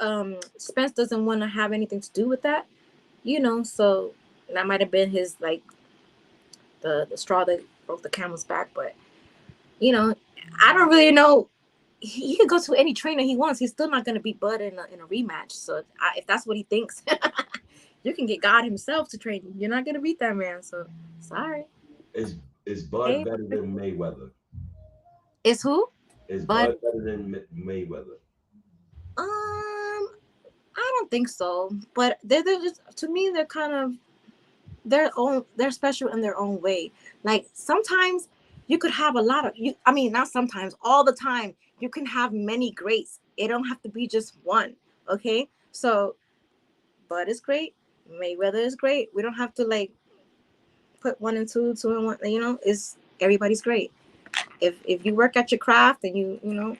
Spence doesn't want to have anything to do with that, so that might have been his, like, the straw that broke the camel's back. But I don't really know. He could go to any trainer he wants. He's still not going to beat Bud in a rematch. So if that's what he thinks, you can get God himself to train you. You're not going to beat that man. So sorry. Is Bud better than Mayweather? Is who? Is Bud better than Mayweather? I don't think so. But they're just, to me, they're kind of they're special in their own way. Like, sometimes you could have a lot of not sometimes, all the time, you can have many greats It don't have to be just one. Okay, so Bud is great, Mayweather is great. We don't have to like put one and two, two and one. You know, is everybody's great. If you work at your craft and you know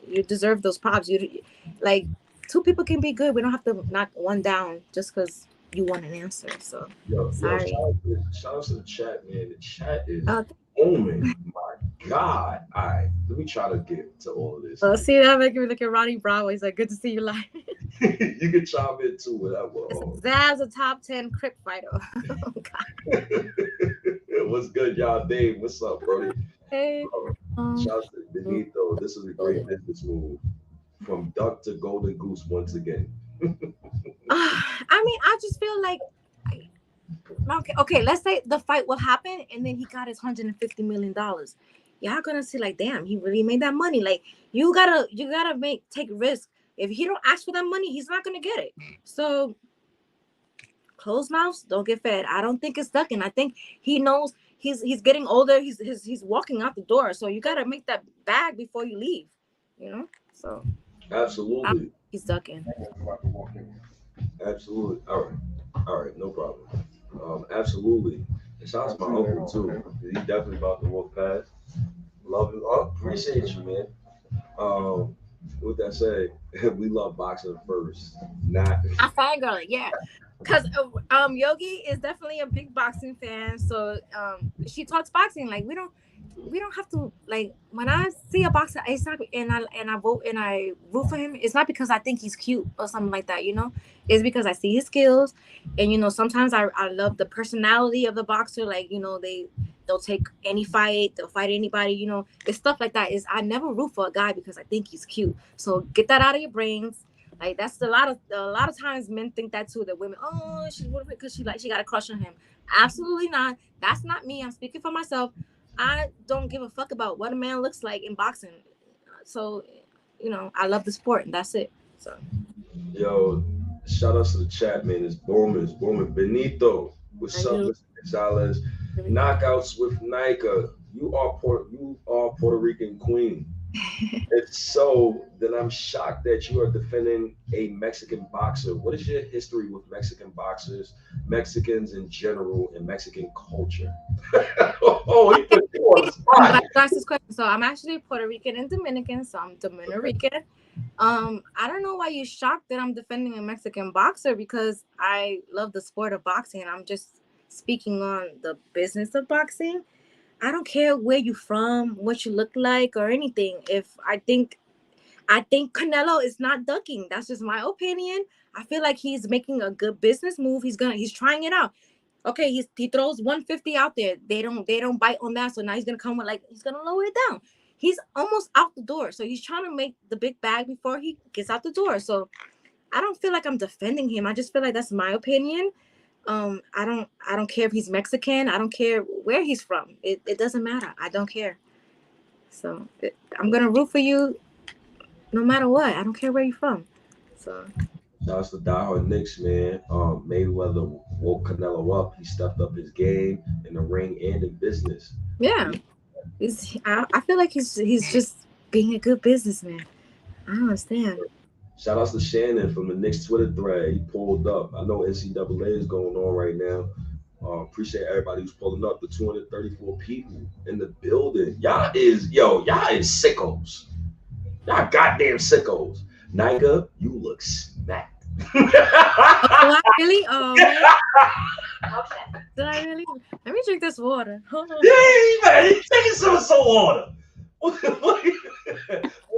you deserve those props. You like two people can be good. We don't have to knock one down just because you want an answer. So Yo, sorry. shout out to the chat, man. The chat is Oh, booming. My God. All right, let me try to get to all of this. see that making me look at Ronnie Bravo. He's like, good to see you live. You can chime in too, whatever. Zaz, a top 10 crip fighter. Oh, God. What's good, y'all? Dave, what's up, Brody? Hey. Shout out to Benito. This is a great business move. From duck to golden goose once again. I mean, I just feel like okay, let's say the fight will happen and then he got his $150 million. Y'all gonna see like, damn, he really made that money. Like you gotta take risk. If he don't ask for that money, he's not gonna get it. So closed mouths don't get fed. I don't think it's ducking. I think he knows he's getting older. He's walking out the door. So you gotta make that bag before you leave. You know? So absolutely. He's ducking. Absolutely. All right, no problem. Absolutely. And shout out to my uncle too. He's definitely about to walk past. Love you. Oh, appreciate you, man. With that said, we love boxing first. Not I fangirl, yeah. Cause Yogi is definitely a big boxing fan. So she talks boxing. Like we don't have to like when I see a boxer, it's not and I vote and I root for him. It's not because I think he's cute or something like that, you know. It's because I see his skills, and you know sometimes I love the personality of the boxer. Like you know they'll take any fight, they'll fight anybody. You know it's stuff like that. Is I never root for a guy because I think he's cute. So get that out of your brains. Like that's a lot of times men think that too. That women, oh, she's with it because she got a crush on him. Absolutely not. That's not me. I'm speaking for myself. I don't give a fuck about what a man looks like in boxing. So, you know, I love the sport and that's it. So, yo, shout out to the chat, man. It's booming. Benito, what's up, Mr. Gonzalez? Knockouts with Nika. You are Puerto Rican queen. If so, then I'm shocked that you are defending a Mexican boxer. What is your history with Mexican boxers, Mexicans in general, and Mexican culture? Oh, he put you on the spot. That's this question. So I'm actually Puerto Rican and Dominican, so I'm Dominican. I don't know why you're shocked that I'm defending a Mexican boxer because I love the sport of boxing and I'm just speaking on the business of boxing. I don't care where you're from, what you look like, or anything. If I think Canelo is not ducking. That's just my opinion. I feel like he's making a good business move. He's trying it out. Okay, he throws 150 out there. They don't bite on that. So now he's gonna come with he's gonna lower it down. He's almost out the door. So he's trying to make the big bag before he gets out the door. So I don't feel like I'm defending him. I just feel like that's my opinion. I don't care if he's Mexican. I don't care where he's from. It doesn't matter. I don't care. So I'm gonna root for you no matter what. I don't care where you're from. So Shouts to diehard Knicks, man. Mayweather woke Canelo up. He stepped up his game in the ring and in business. yeah, I feel like he's just being a good businessman. I don't understand. Shout outs to Shannon from the Knicks Twitter thread. He pulled up. I know NCAA is going on right now. Appreciate everybody who's pulling up. The 234 people in the building. Y'all is sickos. Y'all goddamn sickos. Nika, you look smacked. Oh, I really? Oh, man. Did I really? Let me drink this water. Hold on. Yeah, man, take some water. When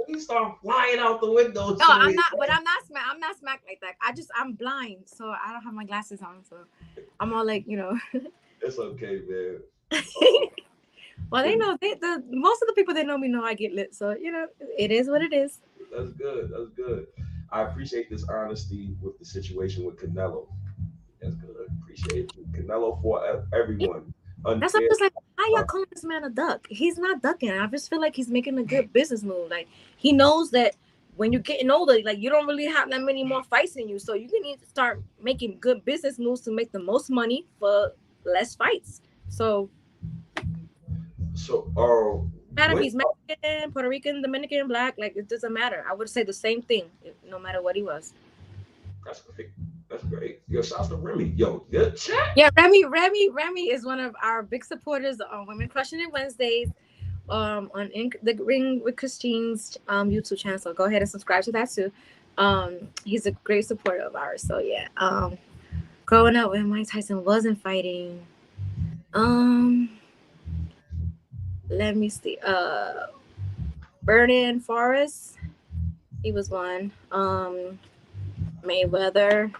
you start flying out the window. No, I'm not. But I'm not smacked. I'm not smacked like that. I'm blind, so I don't have my glasses on. So I'm all like, you know. It's okay, man. Well, they know the most of the people that know me know I get lit. So you know, it is what it is. That's good. I appreciate this honesty with the situation with Canelo. That's good. Appreciate you. Canelo for everyone. That's what I was like. How y'all calling this man a duck? He's not ducking. I just feel like he's making a good business move. Like he knows that when you're getting older, like you don't really have that many more fights in you, so you need to start making good business moves to make the most money for less fights. So matter if he's Mexican, Puerto Rican, Dominican, black. Like it doesn't matter. I would say the same thing, no matter what he was. That's great. That's great. Yo, shouts to Remy. Yo, good chat. Yeah, Remy is one of our big supporters on Women Crushing It Wednesdays. On the Ring with Christine's YouTube channel. So go ahead and subscribe to that too. He's a great supporter of ours. So yeah. Growing up when Mike Tyson wasn't fighting. Let me see. Vernon Forrest. He was one. Mayweather.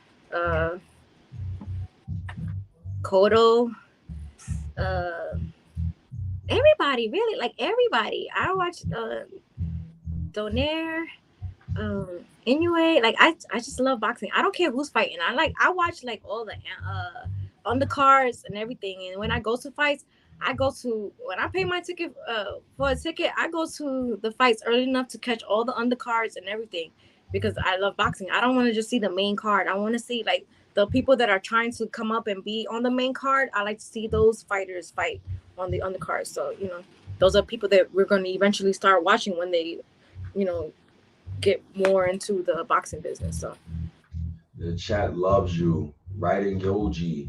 Cotto. Everybody, really, like everybody. I watched Donaire, Inoue. Like I just love boxing. I don't care who's fighting. I watch like all the undercards and everything. And when I go to fights, when I pay my ticket for a ticket, I go to the fights early enough to catch all the undercards and everything because I love boxing. I don't want to just see the main card. I want to see like the people that are trying to come up and be on the main card. I like to see those fighters fight on the undercard. So, those are people that we're going to eventually start watching when they, get more into the boxing business. So the chat loves you. Writing Yoji.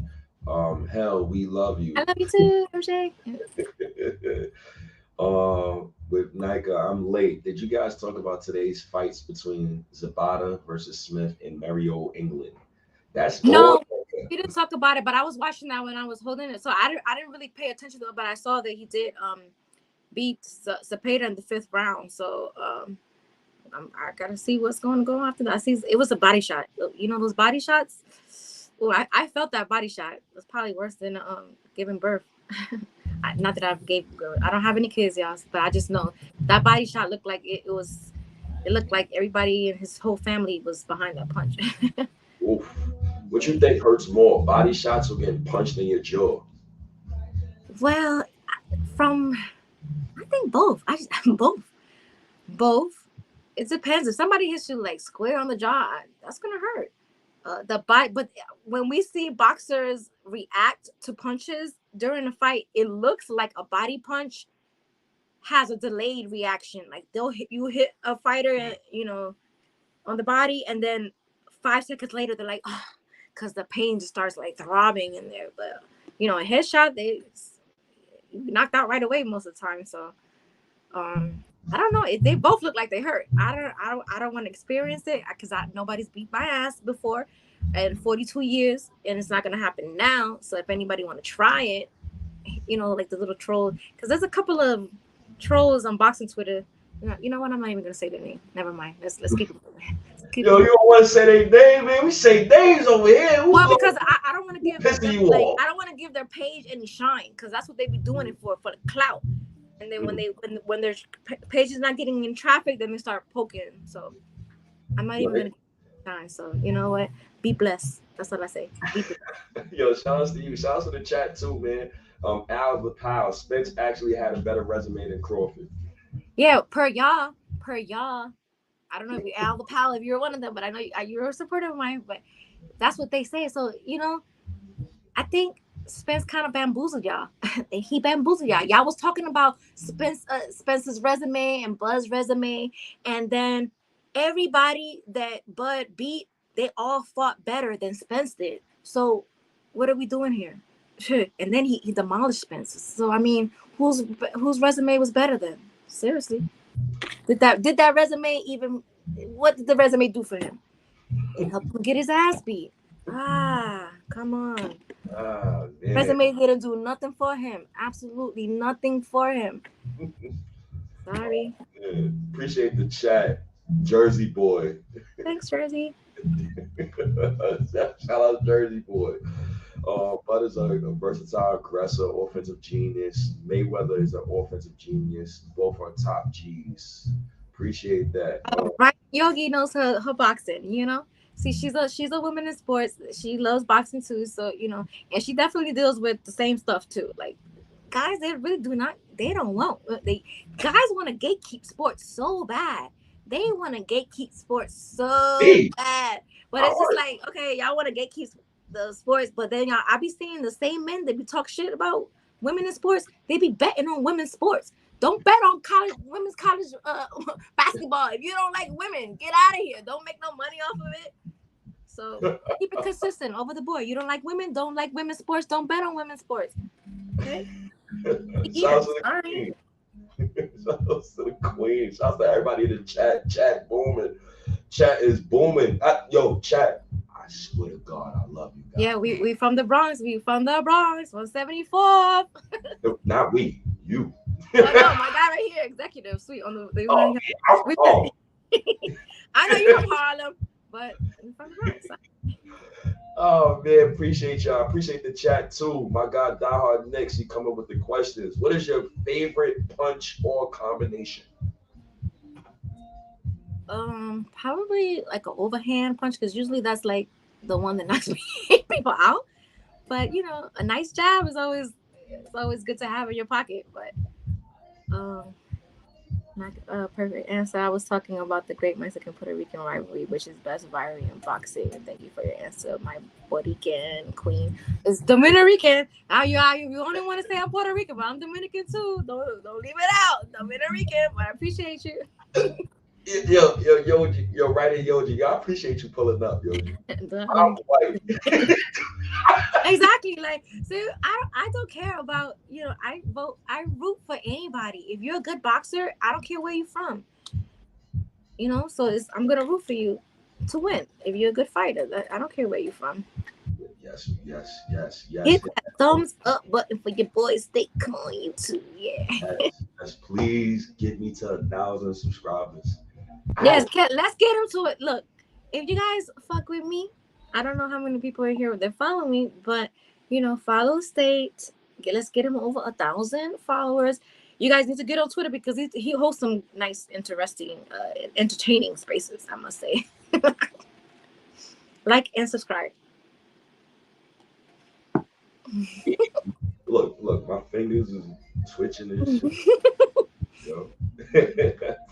Hell, we love you. I love you too, MJ. With Nika, I'm late. Did you guys talk about today's fights between Zabata versus Smith and Mario England? That's no. We didn't talk about it, but I was watching that when I was holding it, so I didn't really pay attention to it. But I saw that he did beat Cepeda in the 5th round. So I gotta see what's going to go after that. I see it was a body shot. Those body shots. Oh, I felt that body shot. It was probably worse than giving birth. Not that I don't have any kids, y'all, but I just know that body shot looked like it was. It looked like everybody in his whole family was behind that punch. Oof. What you think hurts more, body shots or getting punched in your jaw? Well, I think both. Both. It depends. If somebody hits you like square on the jaw, that's gonna hurt. But when we see boxers react to punches during a fight, it looks like a body punch has a delayed reaction. Like you hit a fighter, on the body, and then 5 seconds later they're like, oh, because the pain just starts like throbbing in there. But a headshot, they knocked out right away most of the time. So I don't know. They both look like they hurt. I don't want to experience it because nobody's beat my ass before in 42 years, and it's not gonna happen now. So if anybody want to try it, like the little troll, because there's a couple of trolls on boxing Twitter. You know what? I'm not even gonna say their name. Never mind. Let's keep it moving. You don't want to say their name, man. We say names over here. Well, because I don't want to give I don't want to give their page any shine, because that's what they be doing it for the clout. And then when their page is not getting in traffic, then they start poking. So I'm not even gonna give shine. So you know what? Be blessed. That's what I say. Be blessed. Yo, shout out to you. Shout out to the chat too, man. Al Powell, Spence actually had a better resume than Crawford. Yeah, per y'all. I don't know if you Al Powell, if you're one of them, but I know you're a supporter of mine. But that's what they say. So I think Spence kind of bamboozled y'all. He bamboozled y'all. Y'all was talking about Spence's resume and Bud's resume, and then everybody that Bud beat, they all fought better than Spence did. So what are we doing here? And then he demolished Spence. So I mean, whose resume was better then? Seriously, did that resume even? What did the resume do for him? It helped him get his ass beat. Come on. Resume didn't do nothing for him. Absolutely nothing for him. Sorry. Appreciate the chat, Jersey boy. Thanks, Jersey. Shout out Jersey boy. Bud is a versatile aggressor, offensive genius. Mayweather is an offensive genius. Both are top G's. Appreciate that. Right, Yogi knows her boxing. See, she's a woman in sports. She loves boxing too. So and she definitely deals with the same stuff too. Like guys, they really do not. They don't want. Guys want to gatekeep sports so bad. They want to gatekeep sports so bad. But it's just like, okay, y'all want to gatekeep the sports, but then I be seeing the same men that be talk shit about women in sports. They be betting on women's sports. Don't bet on women's college basketball. If you don't like women, get out of here. Don't make no money off of it. So keep it consistent over the board. You don't like women, don't like women's sports, don't bet on women's sports. Okay. Shouts to the queen. Shouts to the queen. Shouts to everybody in the chat. Chat booming. Chat is booming. Yo, chat. I swear to God, I love you guys. Yeah, we from the Bronx. We from the Bronx, 174th. No, not we. You. Oh, no, my guy right here, executive. Sweet on the. I know you're from Harlem, but we from the Bronx. Oh man, appreciate y'all. Appreciate the chat too. My God, diehard Knicks, he come up with the questions. What is your favorite punch or combination? Probably like an overhand punch, because usually that's like the one that knocks people out. But you know, a nice jab is always good to have in your pocket. But not a perfect answer. I was talking about the great Mexican Puerto Rican rivalry, which is best rivalry in boxing. And thank you for your answer, my Puerto Rican queen. It's Dominican. You only want to say I'm Puerto Rican, but I'm Dominican too. Don't leave it out. Dominican, but I appreciate you. Yo, Yoji, yo, right in Yoji. I appreciate you pulling up, Yoji. I'm white. Exactly. Like, so I don't care about, you know, I root for anybody. If you're a good boxer, I don't care where you're from. You know, so I'm gonna root for you to win. If you're a good fighter, I don't care where you're from. Yes. Hit that thumbs up button for your boys. They come on YouTube. Yeah. Yes, please get me to 1,000 subscribers. Yes, let's get into it. Look, if you guys fuck with me, I don't know how many people are here that follow me, but you know, follow State. Let's get him over 1,000 followers. You guys need to get on Twitter because he hosts some nice, interesting, entertaining spaces, I must say. Like and subscribe. Look, my fingers is twitching and shit. Yo.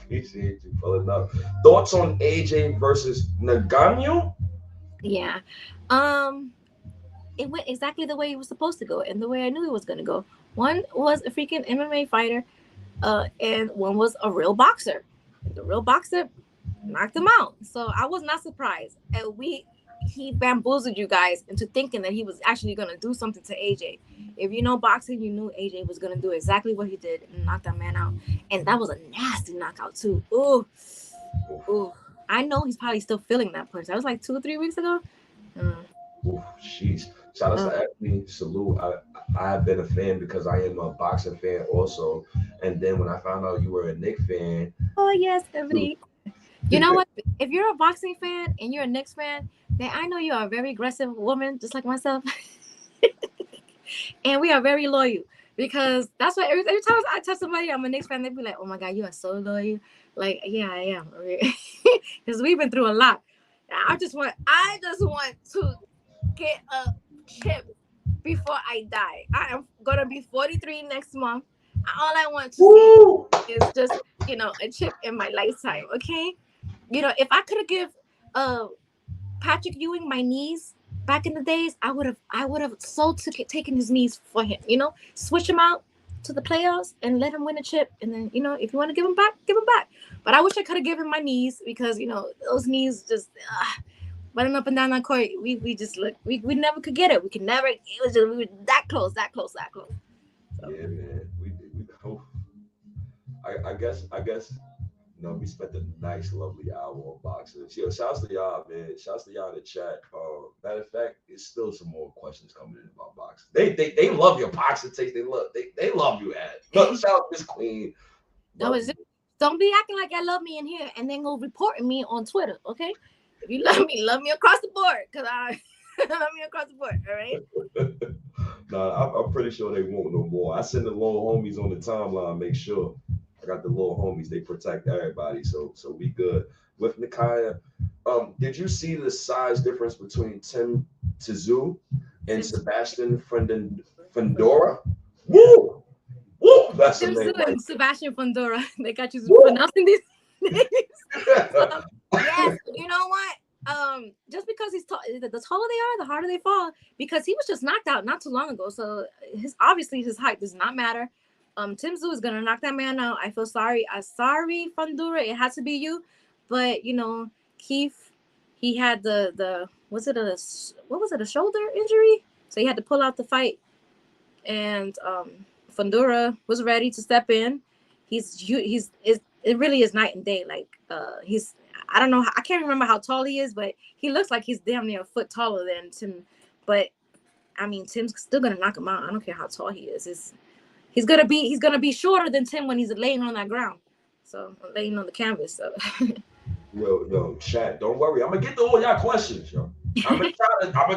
Appreciate you pulling up. Thoughts on AJ versus Ngannou? Yeah. It went exactly the way it was supposed to go and the way I knew it was going to go. One was a freaking MMA fighter, and one was a real boxer. The real boxer knocked him out. So I was not surprised. And he bamboozled you guys into thinking that he was actually going to do something to AJ. If you know boxing, you knew AJ was going to do exactly what he did and knock that man out. And that was a nasty knockout too. Ooh. I know he's probably still feeling that punch. That was like 2 or 3 weeks ago. Jeez. Shout out to Anthony. Salute. I have been a fan because I am a boxing fan also. And then when I found out you were a Knicks fan. Oh, yes, Ebony. You know what? If you're a boxing fan and you're a Knicks fan, then I know you are a very aggressive woman, just like myself. And we are very loyal because that's why every time I tell somebody I'm a Knicks fan, they be like, "Oh my God, you are so loyal." Like, yeah, I am, because we've been through a lot. I just want to get a chip before I die. I am gonna be 43 next month. All I want to see is just, you know, a chip in my lifetime. Okay, you know, if I could have give Patrick Ewing my knees back in the days, I would have taken his knees for him. You know, switch him out to the playoffs and let him win a chip. And then, you know, if you want to give him back, give him back. But I wish I could have given him my knees because, you know, those knees just running up and down that court. We just look. We never could get it. We could never. It was just, we were that close. So. Yeah, man. We I guess. You know, we spent a nice, lovely hour on boxing. Yo, shouts to y'all, man. Shouts to y'all in the chat. Matter of fact, there's still some more questions coming in about boxing. They love your boxing taste. They love you, Ad. Shout out Miss Queen. Don't be acting like I love me in here and then go reporting me on Twitter, okay? If you love me across the board, because I love me across the board, all right? Nah, I'm pretty sure they won't no more. I send the little homies on the timeline, make sure. I got the little homies, they protect everybody, so we good. With Nikaya, did you see the size difference between Tim Tszyu and Sebastian Fundora? Woo! That's the name. Right? Sebastian Fundora. They got you pronouncing these names. Yes, you know what? Just because he's tall, the taller they are, the harder they fall. Because he was just knocked out not too long ago, so his height does not matter. Timzu is gonna knock that man out. I feel sorry. I'm sorry, Fundura. It has to be you, but you know, Keith, he had the what was it, a shoulder injury? So he had to pull out the fight, and Fundura was ready to step in. It really is night and day. Like he's I don't know, I can't remember how tall he is, but he looks like he's damn near a foot taller than Tim. But I mean, Tim's still gonna knock him out. I don't care how tall he is. He's gonna be shorter than Tim when he's laying on that ground. So laying on the canvas. So. Yo, Shaq, don't worry. I'm gonna get to all y'all questions, yo. I'm gonna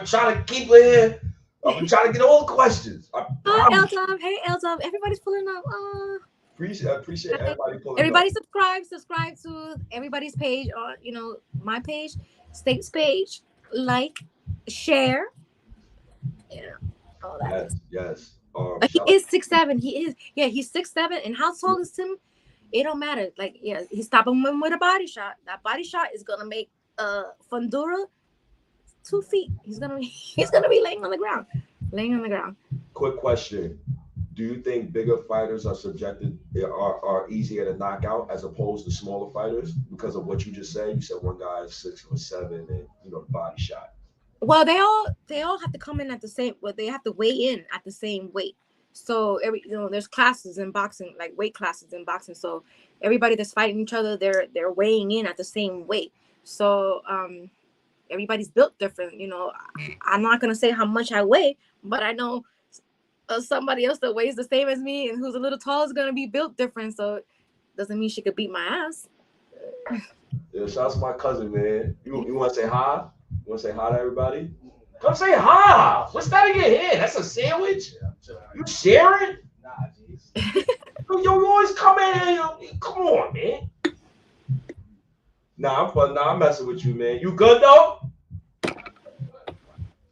try to keep it here. I'm gonna try to get all the questions. Hi, Elton. Hey, Elton. Everybody's pulling up. Appreciate everybody pulling everybody up. Subscribe to everybody's page, or my page, State's page, like, share, all that. Yes. But he is 6'7". He's 6'7". And how tall is Tim? It don't matter. Like, he's stopping him with a body shot. That body shot is gonna make Fundura 2 feet. He's gonna be laying on the ground. Quick question: do you think bigger fighters are easier to knock out as opposed to smaller fighters because of what you just said? You said one guy is 6'7" and the body shot. Well, they all have to come in at the same. Well, they have to weigh in at the same weight. So there's classes in boxing, like weight classes in boxing. So everybody that's fighting each other, they're weighing in at the same weight. So everybody's built different. I'm not gonna say how much I weigh, but I know somebody else that weighs the same as me and who's a little tall is gonna be built different. So it doesn't mean she could beat my ass. Yeah, shout out to my cousin, man. You want to say hi? You want to say hi to everybody? Come say hi. What's that in your hand? That's a sandwich? You sharing? Nah, jeez. You always come in here. Come on, man. Nah, I'm fun. Nah, I'm messing with you, man. You good, though?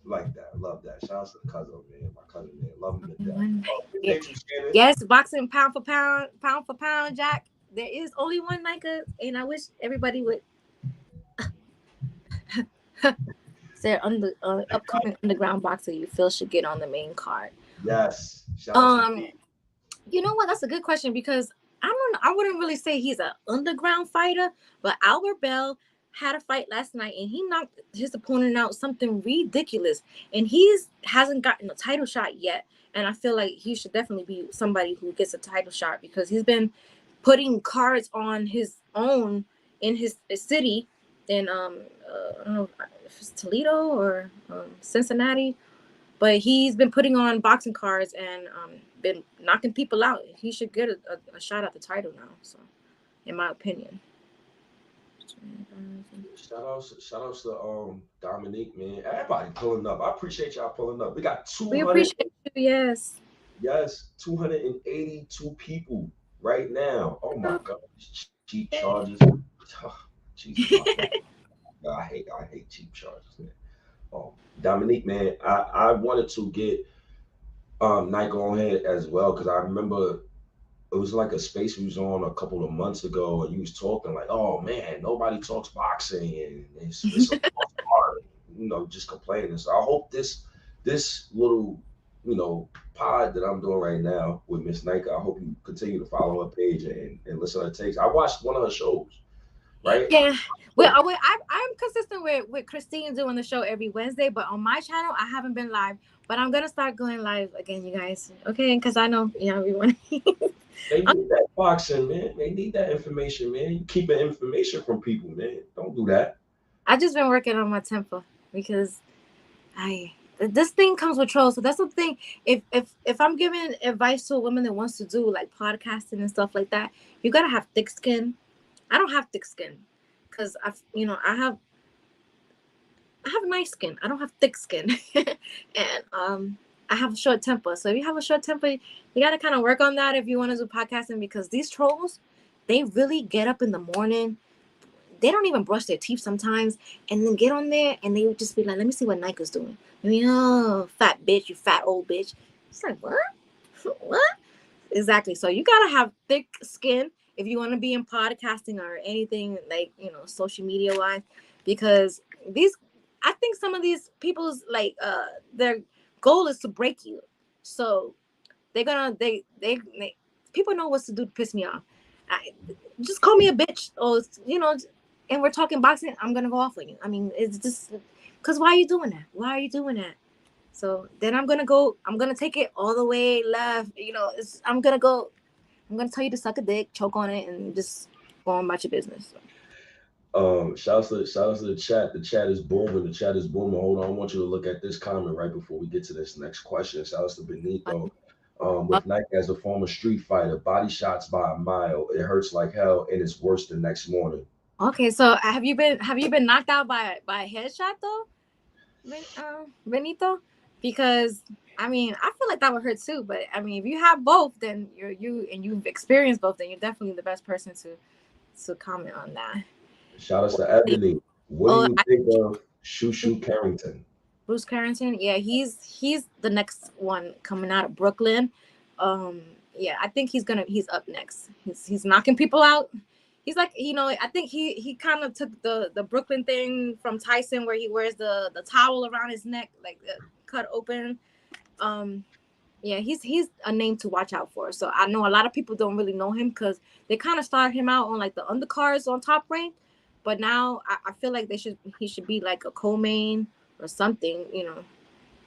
Like that. Love that. Shout out to the cousin, man. My cousin, man. Love him to death. Yes, boxing pound for pound, Jack. There is only one NYK, and I wish everybody would. They're upcoming underground boxer you feel should get on the main card. Yes. You know what? That's a good question because I wouldn't really say he's an underground fighter, but Albert Bell had a fight last night and he knocked his opponent out something ridiculous, and hasn't gotten a title shot yet. And I feel like he should definitely be somebody who gets a title shot because he's been putting cards on his own in his city in I don't know if it's Toledo or Cincinnati, but he's been putting on boxing cards and been knocking people out. He should get a shot at the title now. So, in my opinion. Shout outs to Dominique, man. Everybody pulling up. I appreciate y'all pulling up. We got 200. We appreciate you. Yes. Yes, 282 people right now. Oh my God, cheap charges. Jesus, I hate cheap charges, man. Dominique, man, I wanted to get NYK on here as well because I remember it was like a space we was on a couple of months ago, and you was talking like, "Oh man, nobody talks boxing, and it's hard," just complaining. So I hope this little pod that I'm doing right now with Miss NYK, I hope you continue to follow her page and listen to her takes. I watched one of her shows. Right? Yeah. Well, I'm consistent with Christine doing the show every Wednesday, but on my channel, I haven't been live. But I'm gonna start going live again, you guys. Okay? Because I know everyone. They need that boxing, man. They need that information, man. You keeping information from people, man. Don't do that. I just been working on my temper because this thing comes with trolls. So that's the thing. If I'm giving advice to a woman that wants to do like podcasting and stuff like that, you gotta have thick skin. I don't have thick skin because I have nice skin. I don't have thick skin, and I have a short temper. So if you have a short temper, you got to kind of work on that if you want to do podcasting because these trolls, they really get up in the morning. They don't even brush their teeth sometimes, and then get on there and they would just be like, "Let me see what NYK's doing." Oh, fat bitch, you fat old bitch. It's like what? What? Exactly. So you gotta have thick skin if you want to be in podcasting or anything like, social media wise, because I think some of these people's their goal is to break you. So they're gonna, people know what to do to piss me off. Just call me a bitch, or and we're talking boxing. I'm gonna go off on you. I mean, it's just because why are you doing that? Why are you doing that? So then I'm gonna take it all the way left. I'm gonna tell you to suck a dick, choke on it, and just go on about your business. Shouts to the chat. The chat is booming. Hold on, I want you to look at this comment right before we get to this next question. Shouts to Benito. With Nike as a former street fighter, body shots by a mile. It hurts like hell, and it's worse the next morning. Okay, so have you been knocked out by a headshot though, Benito? Because I mean, I feel like that would hurt too. But I mean, if you have both, then you've experienced both, then you're definitely the best person to comment on that. Shout out to Ebony. What do you think of Shushu Carrington? Bruce Carrington, yeah, he's the next one coming out of Brooklyn. Yeah, I think he's up next. He's knocking people out. He's like, I think he kind of took the Brooklyn thing from Tyson, where he wears the towel around his neck, like cut open. Yeah, he's a name to watch out for. So I know a lot of people don't really know him because they kind of started him out on like the undercards on Top Rank, but now I feel like he should be like a co-main or something.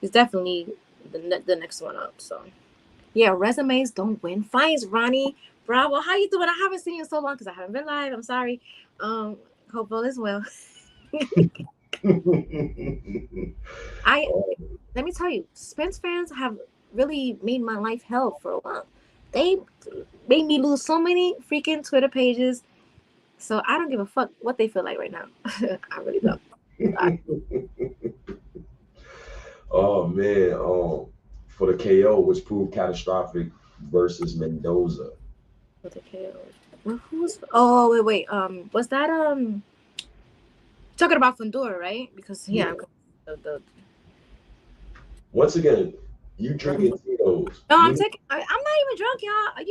He's definitely the next one up. So yeah, resumes don't win fights. Ronnie Bravo, how you doing? I haven't seen you in so long because I haven't been live. I'm sorry. Hope all is well. Let me tell you, Spence fans have really made my life hell for a while. They made me lose so many freaking Twitter pages. So I don't give a fuck what they feel like right now. I really don't. Oh man, for the KO, which proved catastrophic versus Mendoza. For the KO, wait. Was that talking about Fundora, right? Because yeah. Once again, you drinking Tito's. No, I'm not even drunk, y'all.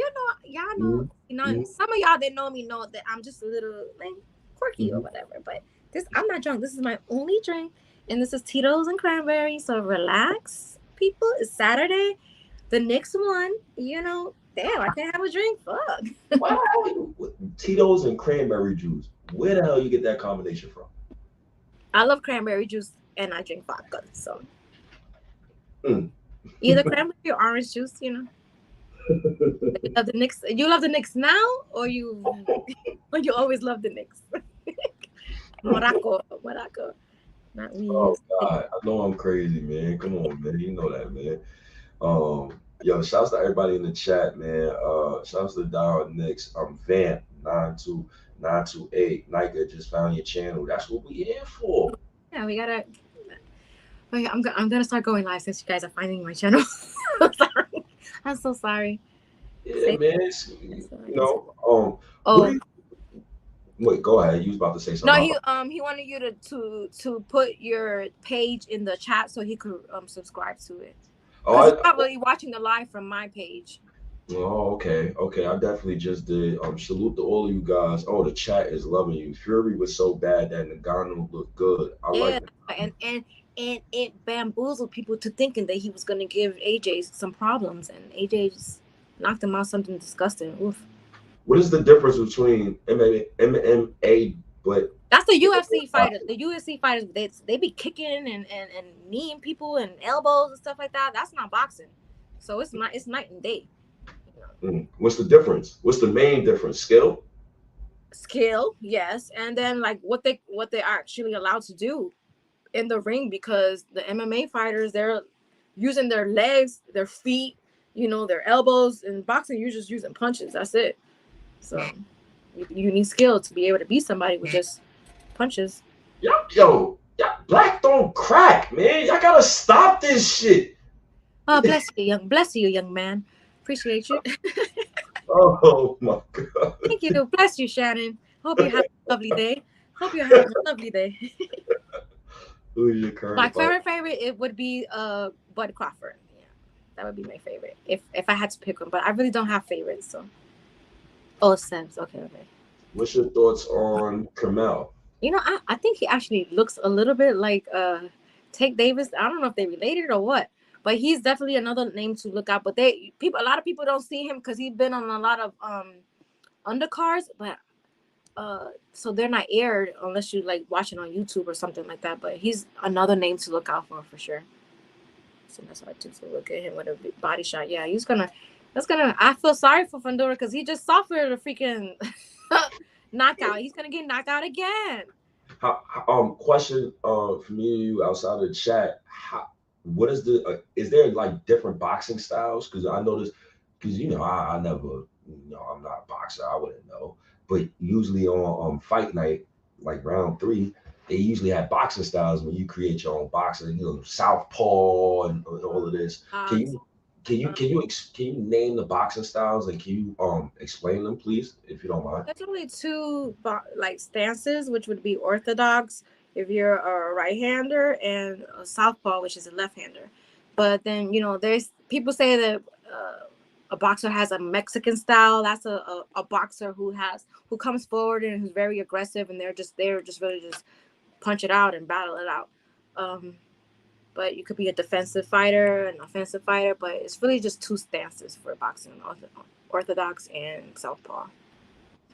Y'all know. Some of y'all that know me know that I'm just a little like quirky or whatever. But I'm not drunk. This is my only drink, and this is Tito's and cranberry. So relax, people. It's Saturday. The next one, damn, I can't have a drink. Fuck. Wow. Tito's and cranberry juice. Where the hell you get that combination from? I love cranberry juice, and I drink vodka. So. Either cranberry or orange juice, You love the Knicks. You love the Knicks now, or you always love the Knicks? Morocco. Not me. Oh God, I know I'm crazy, man. Come on, man. You know that, man. Yo, shouts to everybody in the chat, man. Shouts to Dial Knicks. Vamp 92928. Nika just found your channel. That's what we here for. Yeah, we gotta. I'm gonna start going live since you guys are finding my channel. I'm sorry. I'm so sorry. Yeah, man. Wait, go ahead. You was about to say something. No, he wanted you to put your page in the chat so he could subscribe to it. He's probably watching the live from my page. Oh, okay. I definitely just did. Salute to all of you guys. Oh, the chat is loving you. Fury was so bad that Ngannou looked good. I like it. And it bamboozled people to thinking that he was going to give AJ some problems, and AJ just knocked him out something disgusting. Oof. What is the difference between MMA, but that's the UFC fighters? The UFC fighters, they be kicking and kneeing people and elbows and stuff like that. That's not boxing. So it's night and day. What's the difference? What's the main difference? Skill, yes, and then like what they are actually allowed to do in the ring, because the MMA fighters, they're using their legs, their feet, their elbows. In boxing, you're just using punches. That's it. So you need skill to be able to beat somebody with just punches. Yo, black don't crack, man. Y'all gotta stop this shit. Oh, bless you, young man. Appreciate you. Oh my God. Thank you. Bless you, Shannon. Hope you have a lovely day. Who's your current? My favorite it would be Bud Crawford. Yeah, that would be my favorite if I had to pick one. But I really don't have favorites. So, Sims. Okay. What's your thoughts on Kamel? I think he actually looks a little bit like Tank Davis. I don't know if they related or what, But he's definitely another name to look out. But a lot of people don't see him because he's been on a lot of undercards, but so they're not aired unless you like watch it on YouTube or something like that. But he's another name to look out for sure. So that's why I took a look at him with a body shot. Yeah, I feel sorry for Fundora because he just suffered a freaking knockout. He's gonna get knocked out again. Question from you outside of the chat. What is is there like different boxing styles? Because I noticed, because I never, I'm not a boxer, I wouldn't know. But usually on fight night, like round 3, they usually have boxing styles when you create your own boxing, southpaw and all of this. Can you name the boxing styles and can you explain them, please, if you don't mind? There's only 2 like stances, which would be orthodox if you're a right-hander, and a southpaw, which is a left-hander. But then there's people say that a boxer has a Mexican style. That's a boxer who comes forward and who's very aggressive, and they're just really just punch it out and battle it out. But you could be a defensive fighter, an offensive fighter, but it's really just 2 stances for boxing, orthodox and southpaw.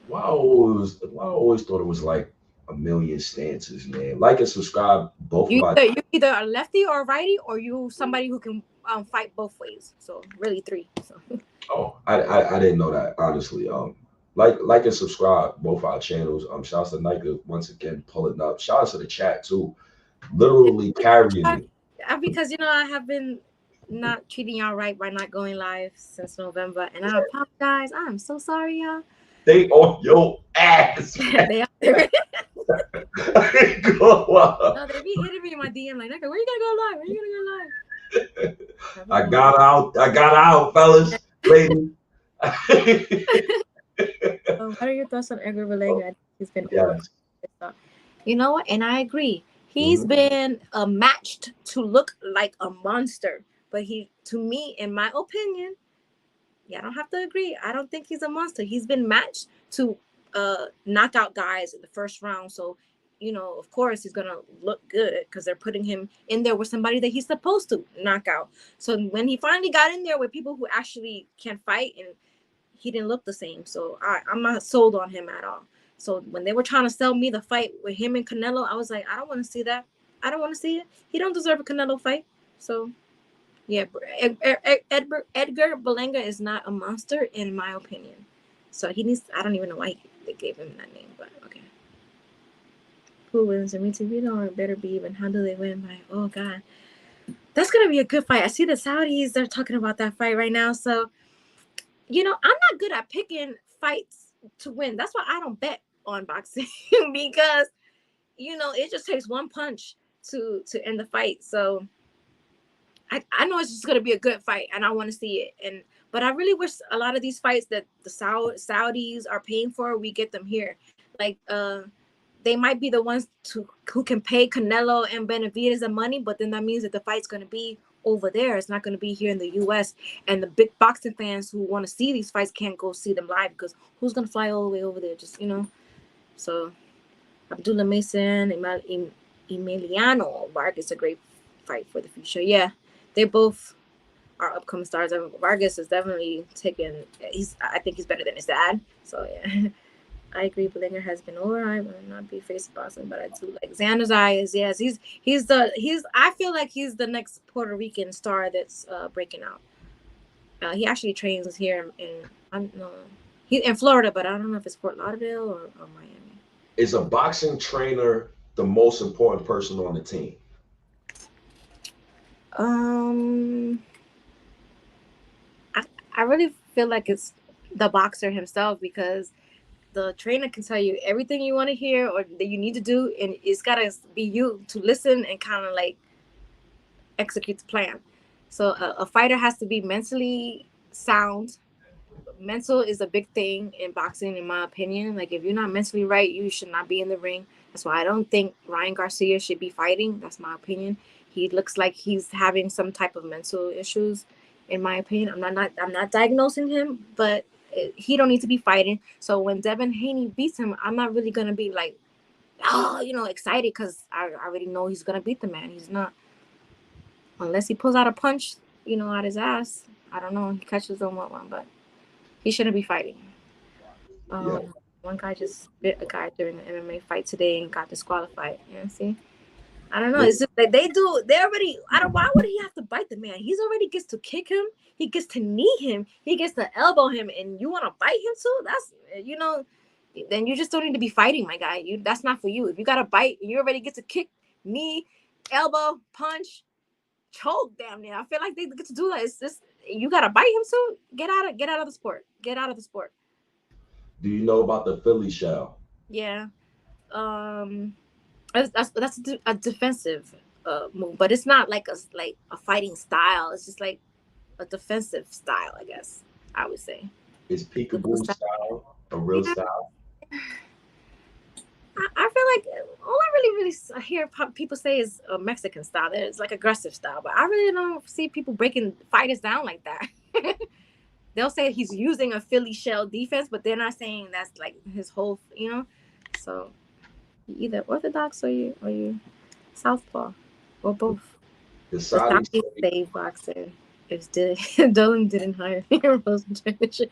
Well, I always thought it was like a million stances, man. Like and subscribe both You're my. either a lefty or a righty, or you somebody who can fight both ways. So really 3. So. Oh, I didn't know that, honestly. Like and subscribe both our channels. Shouts to SNYK once again pulling up. Shouts to the chat too, literally carrying it. Because I have been not treating y'all right by not going live since November, and I apologize. I'm so sorry, y'all. They on your ass. They are. Go up. No, they be hitting me in my DM like, "Where you gonna go live? Where you gonna go live?" I got out, fellas, ladies. What are your thoughts on Edgar Berlanga? He's been You know what? And I agree. He's been matched to look like a monster, but to me, in my opinion, I don't have to agree. I don't think he's a monster. He's been matched to knock out guys in the first round. So, of course, he's gonna look good because they're putting him in there with somebody that he's supposed to knock out. So when he finally got in there with people who actually can fight, and he didn't look the same. So I'm not sold on him at all. So when they were trying to sell me the fight with him and Canelo, I was like, I don't want to see that. I don't want to see it. He don't deserve a Canelo fight. So, yeah, Edgar Berlanga is not a monster in my opinion. So he needs. I don't even know why they gave him that name, but okay. Who wins? I mean, we know it better be even. How do they win? By oh god, that's gonna be a good fight. I see the Saudis. They're talking about that fight right now. So, I'm not good at picking fights to win. That's why I don't bet on boxing because it just takes one punch to end the fight. So I know it's just gonna be a good fight and I want to see it. But I really wish a lot of these fights that the Saudis are paying for, we get them here. Like they might be the ones who can pay Canelo and Benavidez the money, but then that means that the fight's gonna be over there. It's not going to be here in the US, and the big boxing fans who want to see these fights can't go see them live because who's going to fly all the way over there? Just So Abdullah Mason, Emiliano Vargas, a great fight for the future. Yeah, they both are upcoming stars. Vargas is definitely I think he's better than his dad. So yeah. I agree. Berlanga has been alright. Will not be facing boxing, but I do like Xander Zayas. Yes, he's I feel like he's the next Puerto Rican star that's breaking out. He actually trains here he's in Florida, but I don't know if it's Fort Lauderdale or Miami. Is a boxing trainer the most important person on the team? I really feel like it's the boxer himself because the trainer can tell you everything you want to hear or that you need to do, and it's got to be you to listen and kind of like execute the plan. So a fighter has to be mentally sound. Mental is a big thing in boxing, in my opinion. Like if you're not mentally right, you should not be in the ring. That's why I don't think Ryan Garcia should be fighting. That's my opinion. He looks like he's having some type of mental issues, in my opinion. I'm not diagnosing him, but he don't need to be fighting. So when Devin Haney beats him, I'm not really gonna be like, excited because I already know he's gonna beat the man. He's not. unless he pulls out a punch, out his ass. I don't know. He catches them one, but he shouldn't be fighting. Yeah. One guy just bit a guy during an MMA fight today and got disqualified. See, I don't know. It's just like they already. I don't. Why would he have to bite the man? He's already gets to kick him. He gets to knee him. He gets to elbow him, and you want to bite him too? That's Then you just don't need to be fighting, my guy. That's not for you. If you got to bite, and you already get to kick, knee, elbow, punch, choke. Damn near. I feel like they get to do that. It's just you got to bite him too. Get out of the sport. Get out of the sport. Do you know about the Philly shell? Yeah. That's a defensive move, but it's not like a fighting style. It's just like a defensive style, I guess I would say. Is peekaboo style a real style? I feel like all I really hear people say is a Mexican style. It's like aggressive style, but I really don't see people breaking fighters down like that. They'll say he's using a Philly shell defense, but they're not saying that's like his whole, So either orthodox or you southpaw or both. The Saudis save boxing. If Dolan didn't hire Rose Saudis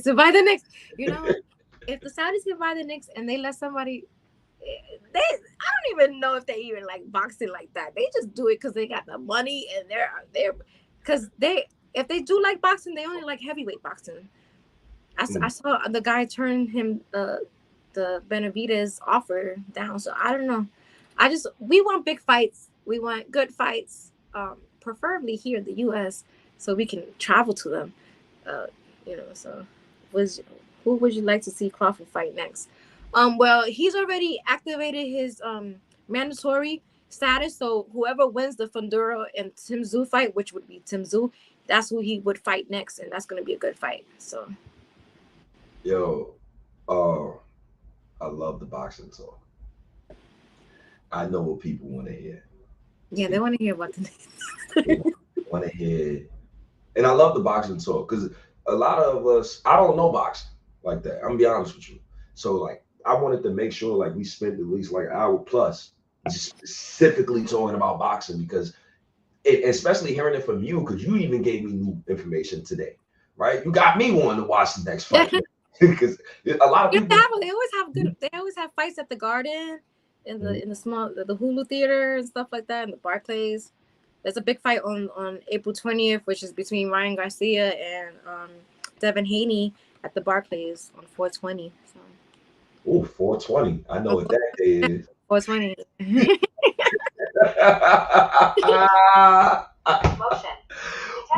to buy the Knicks. If the Saudis can buy the Knicks and they let somebody, I don't even know if they even like boxing like that. They just do it because they got the money and they're because if they do like boxing, they only like heavyweight boxing. I saw the guy turn him the Benavidez offer down. So I don't know. We want big fights. We want good fights, preferably here in the U.S. so we can travel to them. So who would you like to see Crawford fight next? Well, he's already activated his mandatory status. So whoever wins the Fundora and Tim Tszyu fight, which would be Tim Tszyu, that's who he would fight next, and that's going to be a good fight. So, I love the boxing talk. I know what people want to hear. Yeah, they want to hear about the want to hear, and I love the boxing talk because a lot of us, I don't know boxing like that. I'm gonna be honest with you. So like, I wanted to make sure like we spent at least like an hour plus just specifically talking about boxing because, especially hearing it from you, because you even gave me new information today, right? You got me wanting to watch the next fight because a lot of people they always have fights at the Garden. In the small the Hulu theater and stuff like that, and the Barclays. There's a big fight on April 20th, which is between Ryan Garcia and Devin Haney at the Barclays on 420. So. Oh, 420. I know what that day is. 420.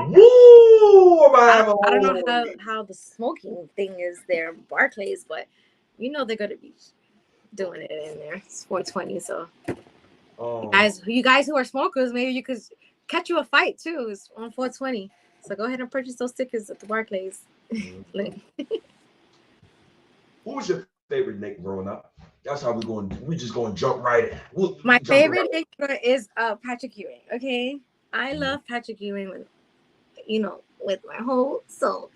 Woo! I don't know how the smoking thing is there in Barclays, but they're gonna be doing it in there. It's 420, so you guys who are smokers, maybe you could catch you a fight too. It's on 420, so go ahead and purchase those tickets at the Barclays. Who was your favorite Nick growing up? That's how we're just going to jump right in. My favorite Nick is Patrick Ewing. Okay, I love Patrick Ewing with my whole soul,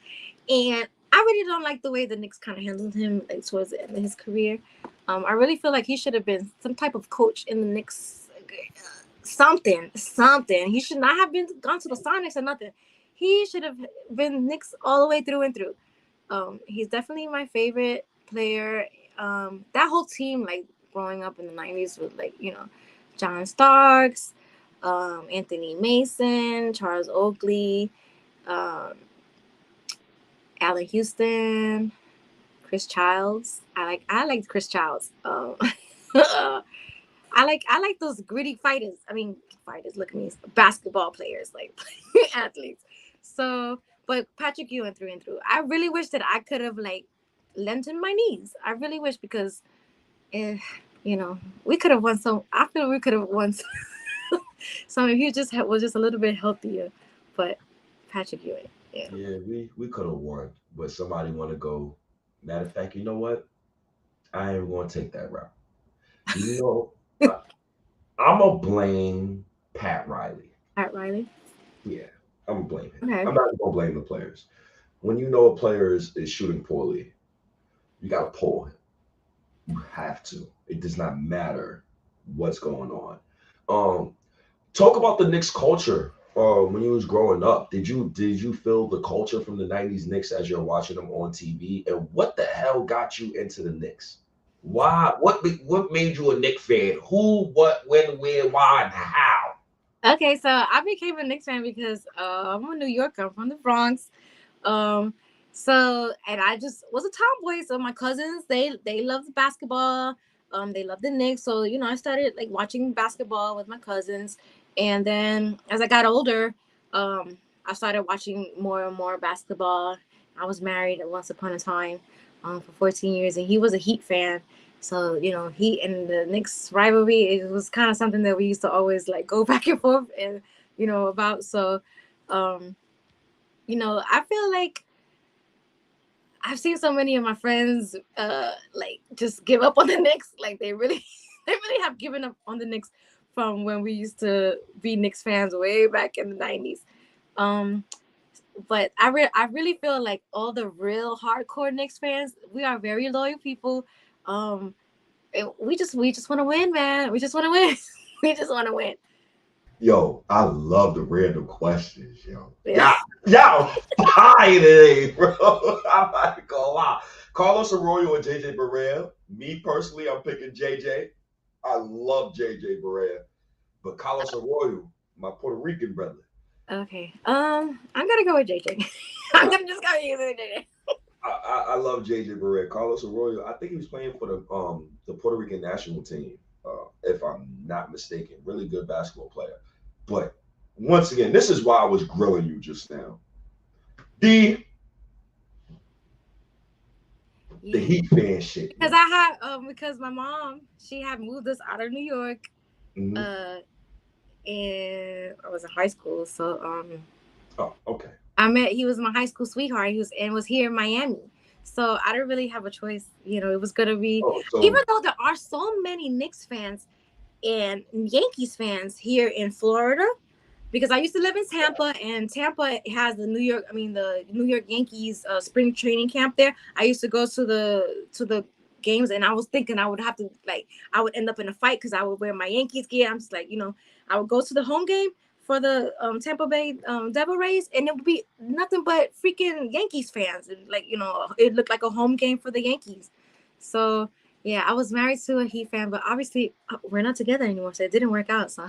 and I really don't like the way the Knicks kind of handled him towards the end of his career. I really feel like he should have been some type of coach in the Knicks. Something. He should not have gone to the Sonics or nothing. He should have been Knicks all the way through and through. He's definitely my favorite player. That whole team, like growing up in the 90s with John Starks, Anthony Mason, Charles Oakley, Allen Houston, Chris Childs. I like Chris Childs. I like those gritty fighters. I mean, fighters. Look at me, basketball players, like athletes. So, but Patrick Ewing through and through. I really wish that I could have lent him my knees. I really wish because, we could have won some. I feel we could have won some if he was just a little bit healthier. But Patrick Ewing. Yeah, we could have won, but somebody want to go. Matter of fact, you know what? I ain't going to take that route. I'm going to blame Pat Riley. Pat Riley? Yeah, I'm going to blame him. Okay. I'm not going to blame the players. When a player is shooting poorly, you got to pull him. You have to. It does not matter what's going on. Talk about the Knicks culture. When you was growing up, did you feel the culture from the '90s Knicks as you're watching them on TV? And what the hell got you into the Knicks? Why? What made you a Knicks fan? Who? What? When? Where? Why? And how? Okay, so I became a Knicks fan because I'm a New Yorker. I'm from the Bronx. Um, so and I just was a tomboy. So my cousins, they loved basketball. They loved the Knicks. So I started like watching basketball with my cousins, and then as I got older, I started watching more and more basketball. I was married once upon a time, for 14 years, and he was a Heat fan. So he and the Knicks rivalry, it was kind of something that we used to always like go back and forth and about. So, um, I feel like I've seen so many of my friends like just give up on the Knicks. Like they really they really have given up on the Knicks from when we used to be Knicks fans way back in the 90s. Um but I really feel like all the real hardcore Knicks fans, we are very loyal people. Um and we just want to win, man. We just want to win. We just want to win. Yo, I love the random questions, yo. Yeah. Yeah, y'all fire today, bro. I'm not gonna lie. Carlos Arroyo and JJ Barea. Me personally, I'm picking JJ. I love JJ Barea, but Carlos Arroyo, my Puerto Rican brother. Okay. I'm gonna go with JJ. I'm gonna just go with JJ. I love JJ Barea. Carlos Arroyo. I think he was playing for the Puerto Rican national team, if I'm not mistaken. Really good basketball player. But once again, this is why I was grilling you just now. The Heat fan shit. Because I had because my mom, she had moved us out of New York, Mm-hmm. and I was in high school. So Oh, okay. he was my high school sweetheart. He was here in Miami. So I didn't really have a choice. It was gonna be, even though there are so many Knicks fans and Yankees fans here in Florida, because I used to live in Tampa, and Tampa has the New York Yankees spring training camp there. I used to go to the games, and I was thinking I would have to I would end up in a fight because I would wear my Yankees gear. I'm just like, I would go to the home game for the Tampa Bay Devil Rays, and it would be nothing but freaking Yankees fans. And it looked like a home game for the Yankees. So yeah, I was married to a Heat fan, but obviously we're not together anymore, so it didn't work out. So.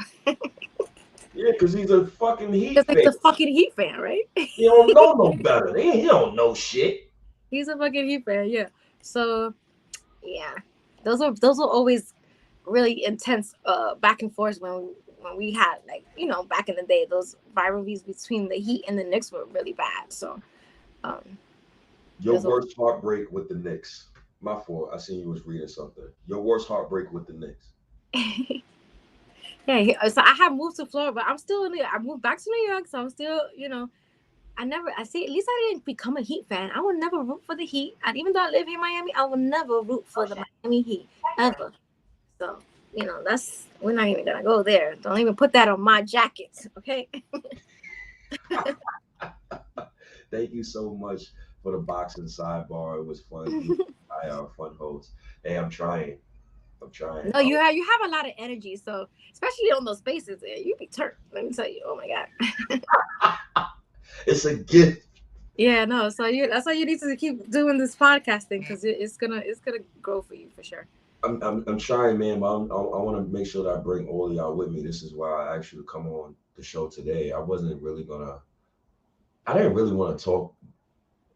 Yeah, because he's a fucking Heat Just fan. like the fucking Heat fan, right? He don't know no better. He don't know shit. He's a fucking Heat fan, yeah. So, yeah, those were always really intense back and forth when we had back in the day, those rivalries between the Heat and the Knicks were really bad. So, your worst heartbreak with the Knicks. My fault. I seen you was reading something. Your worst heartbreak with the Knicks. Yeah, so I have moved to Florida, but I'm still I moved back to New York, so I'm still, I see, at least I didn't become a Heat fan. I would never root for the Heat. And even though I live in Miami, I would never root for the Miami Heat, ever. So, we're not even going to go there. Don't even put that on my jacket, okay? Thank you so much for the boxing sidebar. It was fun. I am a fun host. Hey, I'm trying. No, you have a lot of energy, so especially on those spaces, you be turned. Let me tell you. Oh my God. It's a gift. Yeah, no. So that's why you need to keep doing this podcasting, because it's gonna grow for you for sure. I'm trying, man. But I want to make sure that I bring all of y'all with me. This is why I asked you to come on the show today. I didn't really want to talk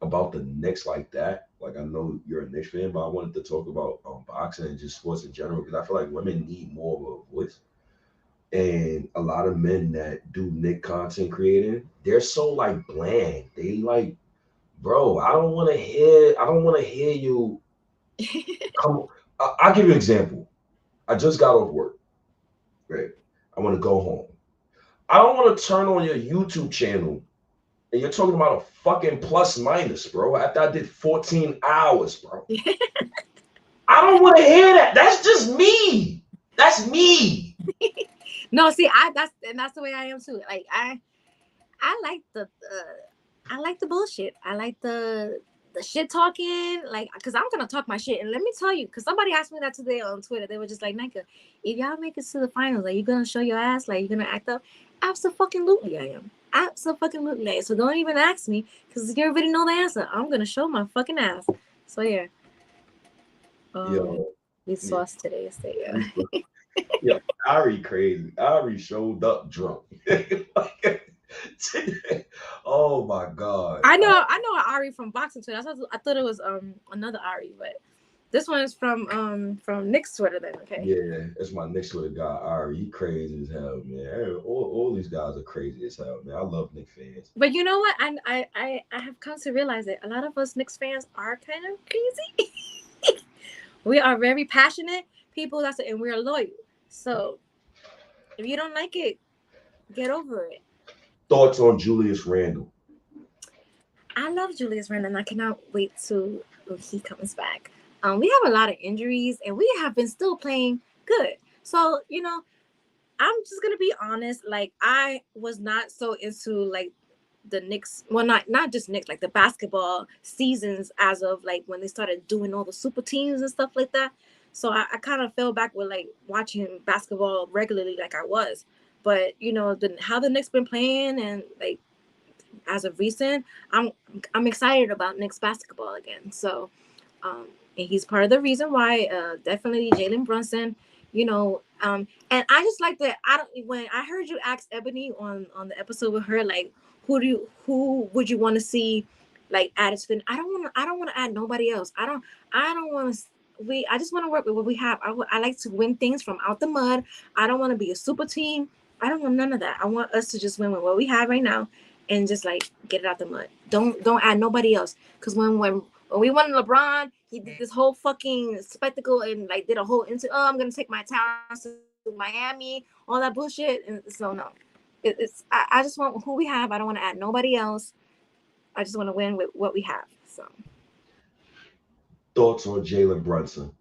about the Knicks like that. Like, I know you're a Knicks fan, but I wanted to talk about boxing and just sports in general, because I feel like women need more of a voice. And a lot of men that do Knick content creating, they're so like bland. They like, bro, I don't want to hear you. Come, I'll give you an example. I just got off work. Right. I want to go home. I don't want to turn on your YouTube channel and you're talking about a fucking plus minus, bro. After I did 14 hours, bro. I don't want to hear that. That's just me. That's me. No, see, that's the way I am too. Like I like the bullshit. I like the the shit talking, like, because I'm gonna talk my shit. And let me tell you, because somebody asked me that today on Twitter. They were just like, Nika, if y'all make it to the finals, are you gonna show your ass? Like, you gonna act up? Absolutely, I am. Absolutely. So don't even ask me, because you already know the answer. I'm gonna show my fucking ass. So yeah. We saw us today. So yeah. Yeah, Ari crazy. Ari showed up drunk. Oh my god. I know Ari from boxing Twitter. I thought it was another Ari, but this one is from Nick's Twitter then, okay? Yeah, that's my next Twitter guy, Ari. He crazy as hell, man. All these guys are crazy as hell, man. I love Knicks fans. But you know what? I have come to realize that a lot of us Knicks fans are kind of crazy. We are very passionate people, and we're loyal. So if you don't like it, get over it. Thoughts on Julius Randle? I love Julius Randle, and I cannot wait till he comes back. We have a lot of injuries, and we have been still playing good. So, you know, I'm just gonna be honest. Like, I was not so into like the Knicks. Well, not just Knicks, like the basketball seasons as of like when they started doing all the super teams and stuff like that. So I kind of fell back with like watching basketball regularly, like I was. But you know, how the Knicks been playing, and like as of recent, I'm excited about Knicks basketball again. So, and he's part of the reason why. Definitely Jalen Brunson. You know, and I just like that. When I heard you ask Ebony on the episode with her, like, who would you want to see, like, added to the? I don't want to add nobody else. I don't want to. I just want to work with what we have. I like to win things from out the mud. I don't want to be a super team. I don't want none of that. I want us to just win with what we have right now, and just like get it out the mud. Don't add nobody else. Because when we won LeBron, he did this whole fucking spectacle and like did a whole I'm gonna take my talents to Miami, all that bullshit. And so no, I just want who we have. I don't want to add nobody else. I just want to win with what we have. So. Thoughts on Jalen Brunson?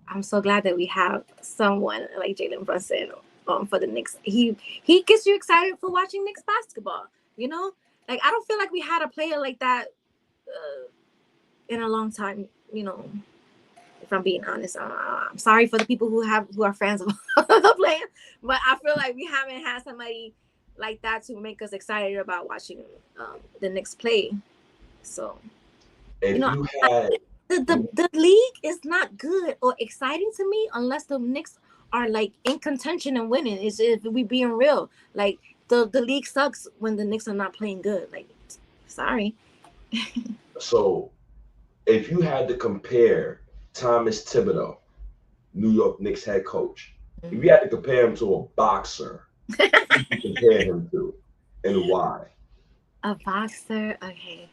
I'm so glad that we have someone like Jalen Brunson for the Knicks. He gets you excited for watching Knicks basketball. You know, like I don't feel like we had a player like that in a long time. You know, if I'm being honest, I'm sorry for the people who are fans of the player, but I feel like we haven't had somebody like that to make us excited about watching the Knicks play. So. If you had the league is not good or exciting to me unless the Knicks are like in contention and winning. Is if we being real, like the league sucks when the Knicks are not playing good. Like, sorry. So, if you had to compare Thomas Thibodeau, New York Knicks head coach, if you had to compare him to a boxer, who would you compare him to, and why? A boxer, okay.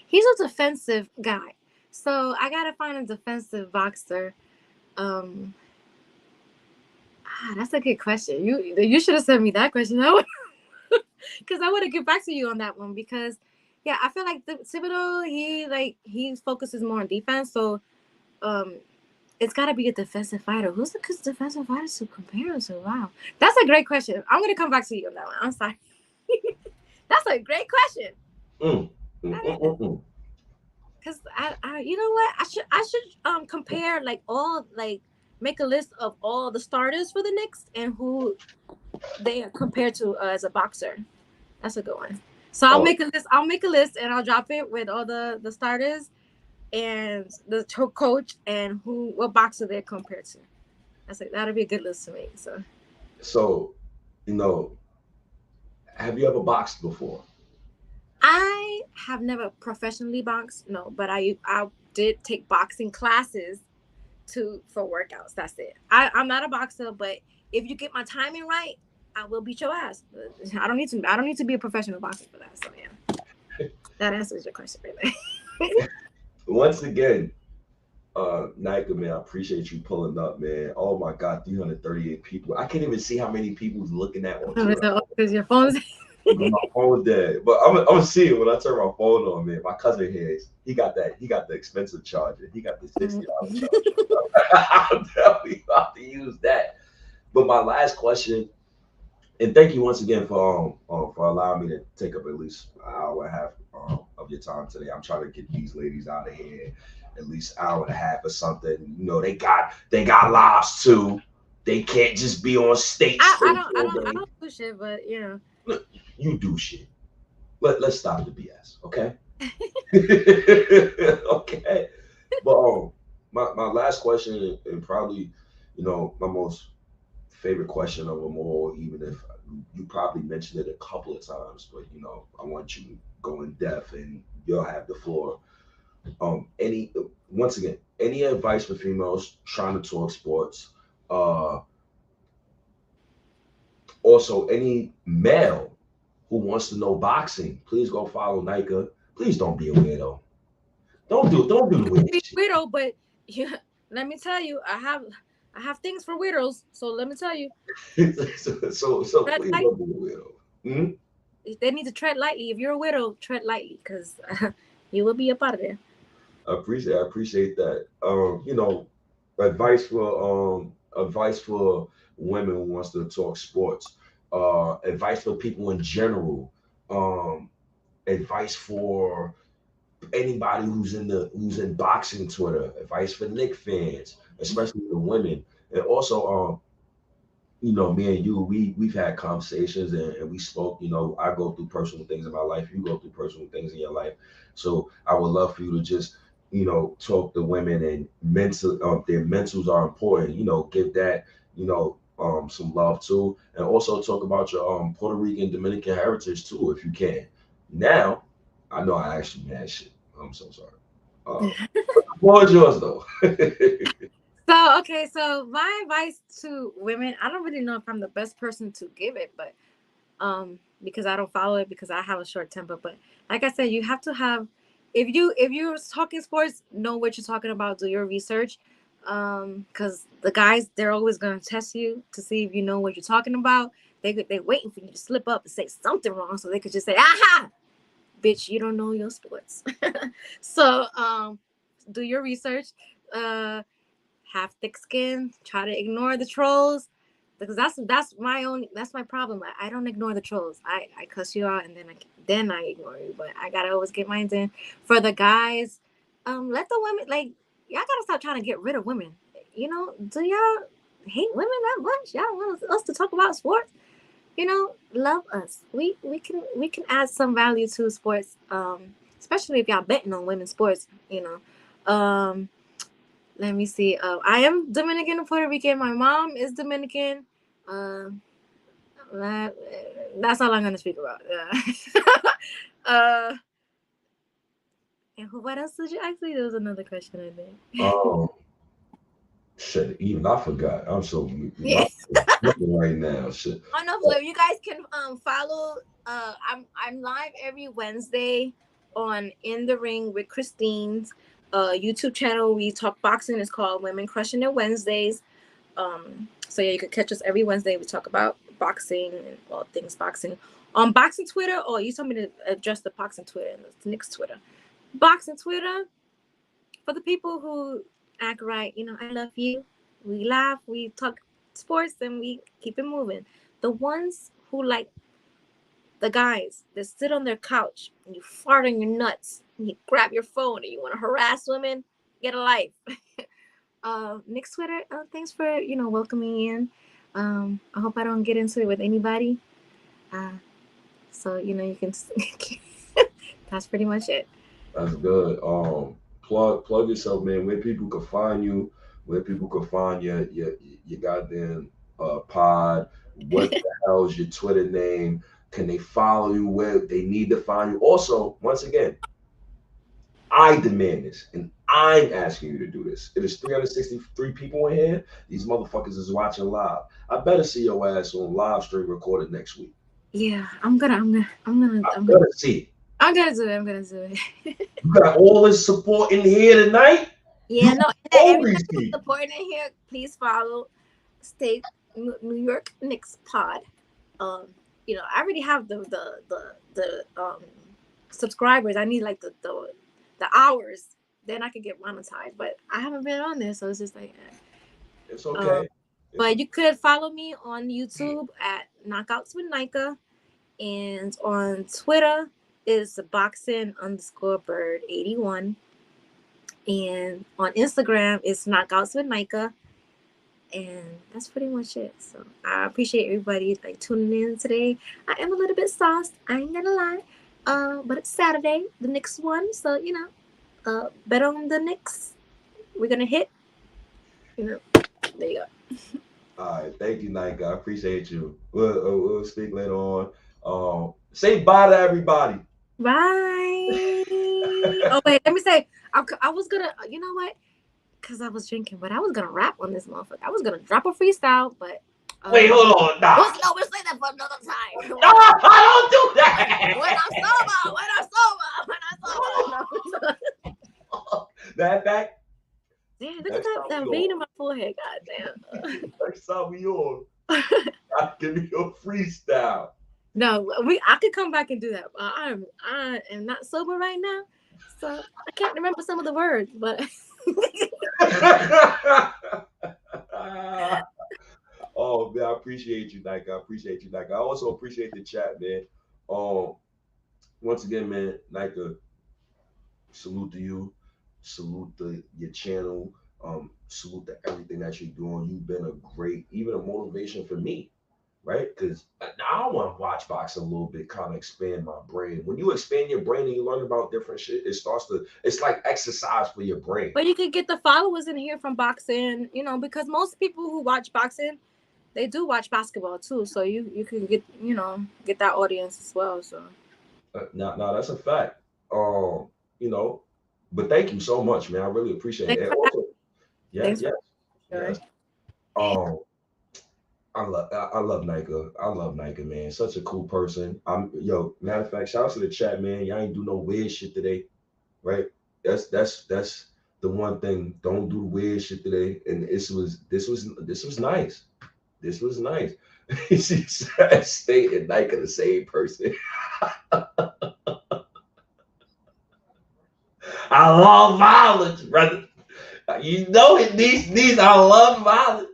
He's a defensive guy. So I gotta find a defensive boxer. That's a good question. You should have sent me that question. Because I would have get back to you on that one. Because yeah, I feel like Thibodeau, he focuses more on defense. So it's gotta be a defensive fighter. Who's the defensive fighter to compare him to? Wow. That's a great question. I'm gonna come back to you on that one. I'm sorry. That's a great question. Because I you know what, I should compare like make a list of all the starters for the Knicks and who they are compared to as a boxer. That's a good one. So I'll make a list and I'll drop it with all the starters and the coach and what boxer they're compared to. That'll be a good list to make. So you know, have you ever boxed before? I have never professionally boxed, no, but I did take boxing classes for workouts. That's it. I'm not a boxer, but if you get my timing right, I will beat your ass. I don't need to be a professional boxer for that. So yeah, that answers your question, really. Once again, Nika, man, I appreciate you pulling up, man. Oh my God, 338 people. I can't even see how many people's looking at on Twitter. Because your phone's. My phone's dead, but I'm gonna see it when I turn my phone on, man. My cousin here, he got the expensive charger. He got the $60 charger. I'm definitely about to use that. But my last question, and thank you once again for allowing me to take up at least an hour and a half of your time today. I'm trying to get these ladies out of here at least an hour and a half or something. You know, they got lives too. They can't just be on stage. I don't do shit, but you know. Look, you do shit. Let's stop the BS, okay? Okay. But my last question, and probably, you know, my most favorite question of them all, even if you probably mentioned it a couple of times, but you know, I want you to go in depth and you'll have the floor. Any once again, any advice for females trying to talk sports? Uh, Also, any male who wants to know boxing, please go follow Nika. Please don't be a weirdo. Don't do the weird Be shit. widow, but yeah, let me tell you, I have things for widows. So let me tell you, So tread please light. don't be a weirdo. Hmm? They need to tread lightly. If you're a widow, tread lightly, because you will be up out of there. I appreciate that. You know, advice for women who wants to talk sports. Advice for people in general. Um, Advice for anybody who's in boxing Twitter, advice for Nick fans, especially the women, and also you know, me and you, we've had conversations and we spoke. You know, I go through personal things in my life, you go through personal things in your life, so I would love for you to just talk to women and mental their mentals are important. You know, give that some love too, and also talk about your Puerto Rican Dominican heritage too if you can. Now I know I asked you mad shit. I'm so sorry. What was yours though? So okay, so my advice to women, I don't really know if I'm the best person to give it, but because I don't follow it because I have a short temper. But like I said, you have to have if you're talking sports, know what you're talking about, do your research. Because the guys, they're always gonna test you to see if you know what you're talking about. They waiting for you to slip up and say something wrong so they could just say, aha, bitch, you don't know your sports. So do your research. Have thick skin. Try to ignore the trolls, because that's my problem. I don't ignore the trolls. I cuss you out and then I ignore you. But I gotta always get mine in. For the guys, let the women, like, y'all gotta stop trying to get rid of women. You know, do y'all hate women that much? Y'all want us to talk about sports? You know, love us. We can add some value to sports. Especially if y'all betting on women's sports. You know, let me see. I am Dominican and Puerto Rican. My mom is Dominican. Uh, that, that's all I'm gonna speak about. uh, and what else did you ask me? There was another question I think. Um, Shit, even I forgot. I'm so my Yes. right now. Shit. Oh no, so you guys can follow. I'm live every Wednesday on In the Ring with Christine's YouTube channel. We talk boxing. It's called Women Crushing It Wednesdays. So yeah, you can catch us every Wednesday. We talk about boxing and all things boxing on boxing Twitter. Oh, you told me to address the boxing Twitter and the Knicks Twitter. Boxing Twitter for the people who act right. You know, I love you. We laugh. We talk sports and we keep it moving. The ones who like the guys that sit on their couch and you fart on your nuts and you grab your phone and you want to harass women, get a life. Nick's Twitter, thanks for welcoming me in. I hope I don't get into it with anybody. So you can. That's pretty much it. That's good. Plug yourself, man. Where people can find you, where people can find your goddamn pod. What the hell is your Twitter name? Can they follow you where they need to find you? Also, once again, I demand this, and I'm asking you to do this. It is 363 people in here. These motherfuckers is watching live. I better see your ass on live stream recorded next week. Yeah, I'm gonna See it. I'm gonna do it. I'm gonna do it. You got all this support in here tonight. Yeah, no, Everybody everybody who's supporting in here, please follow State New York Knicks Pod. I already have the subscribers. I need like the hours, then I could get monetized. But I haven't been on there, so it's just like. It's okay. But you could follow me on YouTube at Knockouts with Nika, and on Twitter is boxing_bird81. And on Instagram, it's Knockouts with Nika. And that's pretty much it. So I appreciate everybody like tuning in today. I am a little bit sauced. I ain't gonna lie. But it's Saturday, the Knicks won. So, bet on the Knicks. We're gonna hit. There you go. All right, thank you, Nike. I appreciate you. We'll speak later on. Say bye to everybody. Bye. Oh wait, let me say. I was gonna. You know what? Because I was drinking, but I was gonna rap on this motherfucker. I was gonna drop a freestyle, but wait, hold on. Nah. We'll say that for another time. No, I don't do that. When I'm sober. That Damn, look at that vein in my forehead. God damn. Next time we on, I give me a freestyle. No, I could come back and do that. I am not sober right now, so I can't remember some of the words, but. Oh man, I appreciate you, Nike. I also appreciate the chat, man. Once again, man, Nike, salute to you, salute to your channel, salute to everything that you're doing. You've been a even a motivation for me, right? Because I want to watch boxing a little bit, kind of expand my brain. When you expand your brain and you learn about different shit, it's like exercise for your brain. But you could get the followers in here from boxing, because most people who watch boxing, they do watch basketball too. So you can get that audience as well. So no, that's a fact. But thank you so much, man. I really appreciate it. And also, yes. I love Nika. I love Nika, man. Such a cool person. Matter of fact, shout out to the chat, man. Y'all ain't do no weird shit today, right? That's the one thing. Don't do weird shit today. And this was nice. This was nice. She said, State and Nika the same person. I love violence, brother. You know it. These I love violence.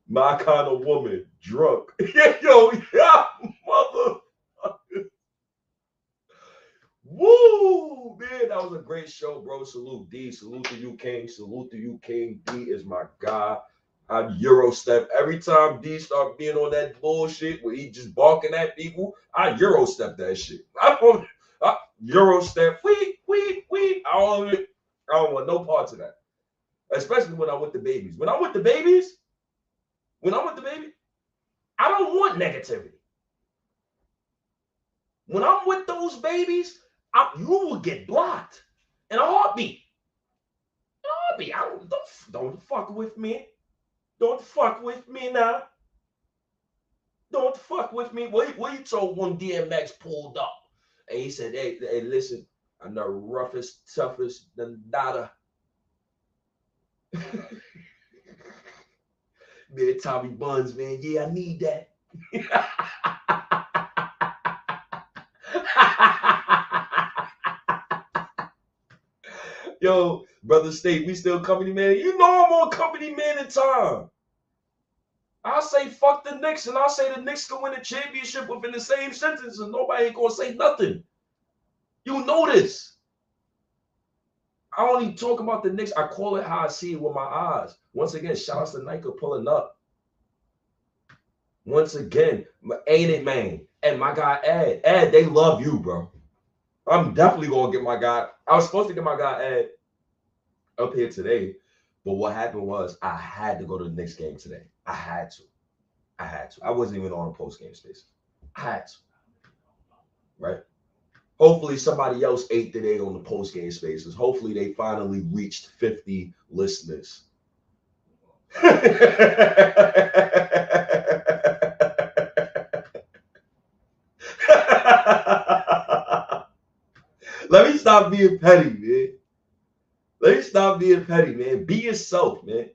My kind of woman, drunk. Motherfucker. Woo, man, that was a great show, bro. Salute D. Salute to you, King. Salute to you, King. D is my guy. I Eurostep. Every time D start being on that bullshit where he just barking at people, I Eurostep that shit. I Eurostep. Wee. I don't want no parts of that. Especially when I'm with the babies. When I'm with the baby, I don't want negativity. When I'm with those babies, you will get blocked in a heartbeat. Don't fuck with me. Don't fuck with me now. Don't fuck with me. What you told when DMX pulled up? And he said, hey, listen, I'm the roughest, toughest, nada. Man, Tommy Buns, man. Yeah, I need that. Yo, Brother State, we still company man. You know I'm on company man in time. I'll say fuck the Knicks and I'll say the Knicks can win the championship within the same sentence and nobody ain't gonna say nothing. You know this. I don't even talk about the Knicks. I call it how I see it with my eyes. Once again, shout out to Nika pulling up. Once again, ain't it, man? And my guy, Ed. Ed, they love you, bro. I'm definitely going to get my guy. I was supposed to get my guy, Ed, up here today. But what happened was I had to go to the Knicks game today. I had to. I wasn't even on a post-game space. I had to. Right? Hopefully somebody else ate today on the post-game spaces. Hopefully they finally reached 50 listeners. Let me stop being petty, man. Be yourself, man.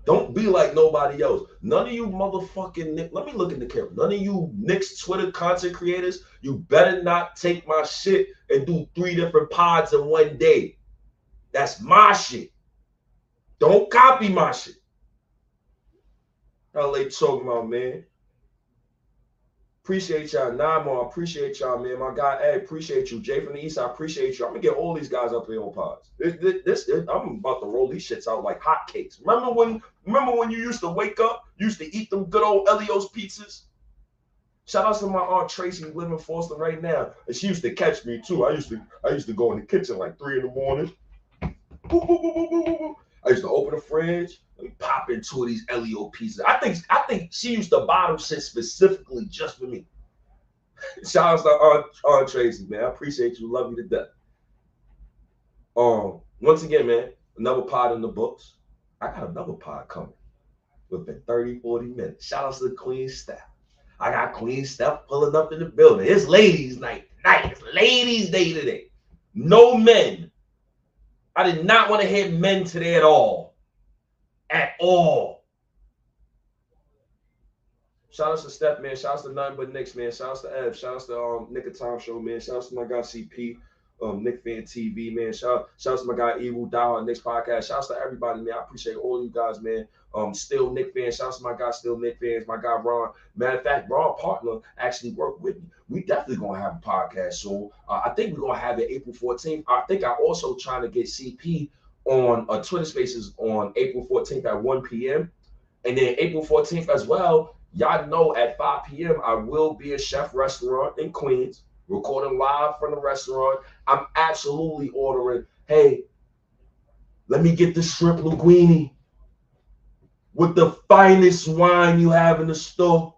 Don't be like nobody else. None of you motherfucking let me look in the camera. None of you Knicks Twitter content creators, you better not take my shit and do 3 different pods in one day. That's my shit. Don't copy my shit. How they talking about, man? Appreciate y'all. Namo, I appreciate y'all, man. My guy, Ed, appreciate you. Jay from the East, I appreciate you. I'm gonna get all these guys up here on pods. I'm about to roll these shits out like hotcakes. Remember when you used to wake up, used to eat them good old Elio's pizzas? Shout out to my aunt Tracy, who live in Foster right now, and she used to catch me too. I used to go in the kitchen like 3 in the morning. Boop, boop, boop, boop, boop, boop. I used to open the fridge and pop in 2 of these Elio pizzas. I think she used to buy them shit specifically just for me. Shout out to Aunt Tracy, man. I appreciate you. Love you to death. Once again, man, another pod in the books. I got another pod coming within 30, 40 minutes. Shout out to the Queen Steph. I got Queen Steph pulling up in the building. It's ladies' night tonight. It's ladies' day today. No men. I did not want to hit men today at all. At all. Shout out to Steph, man. Shout out to Nothing But Knicks, man. Shout out to Ev. Shout out to Nick of Time Show, man. Shout out to my guy CP, Nick Fan TV, man. Shout out to my guy Evil Dow on Nick's podcast. Shout out to everybody, man. I appreciate all you guys, man. Still Nick Fan. Shout out to my guy Still Nick Fans, my guy Ron. Matter of fact, Ron partner actually worked with me. We definitely gonna have a podcast soon. I think we're gonna have it April 14th. I think I'm also trying to get CP on Twitter Spaces on April 14th at 1 p.m. And then April 14th as well. Y'all know at 5 p.m. I will be at Chef Restaurant in Queens, recording live from the restaurant. I'm absolutely ordering, hey, let me get the shrimp linguine with the finest wine you have in the store.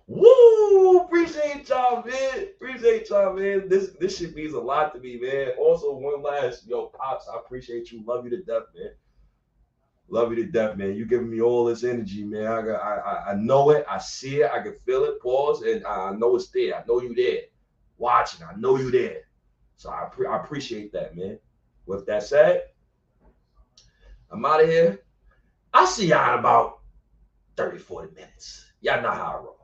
Woo! Appreciate y'all, man. Appreciate y'all, man. This shit means a lot to me, man. Also, one last, Pops, I appreciate you. Love you to death, man. Love you to death, man. You giving me all this energy, man. I know it. I see it. I can feel it. Pause, and I know it's there. I know you there. Watching. I know you there. So I appreciate that, man. With that said, I'm out of here. I'll see y'all in about 30, 40 minutes. Y'all know how I roll.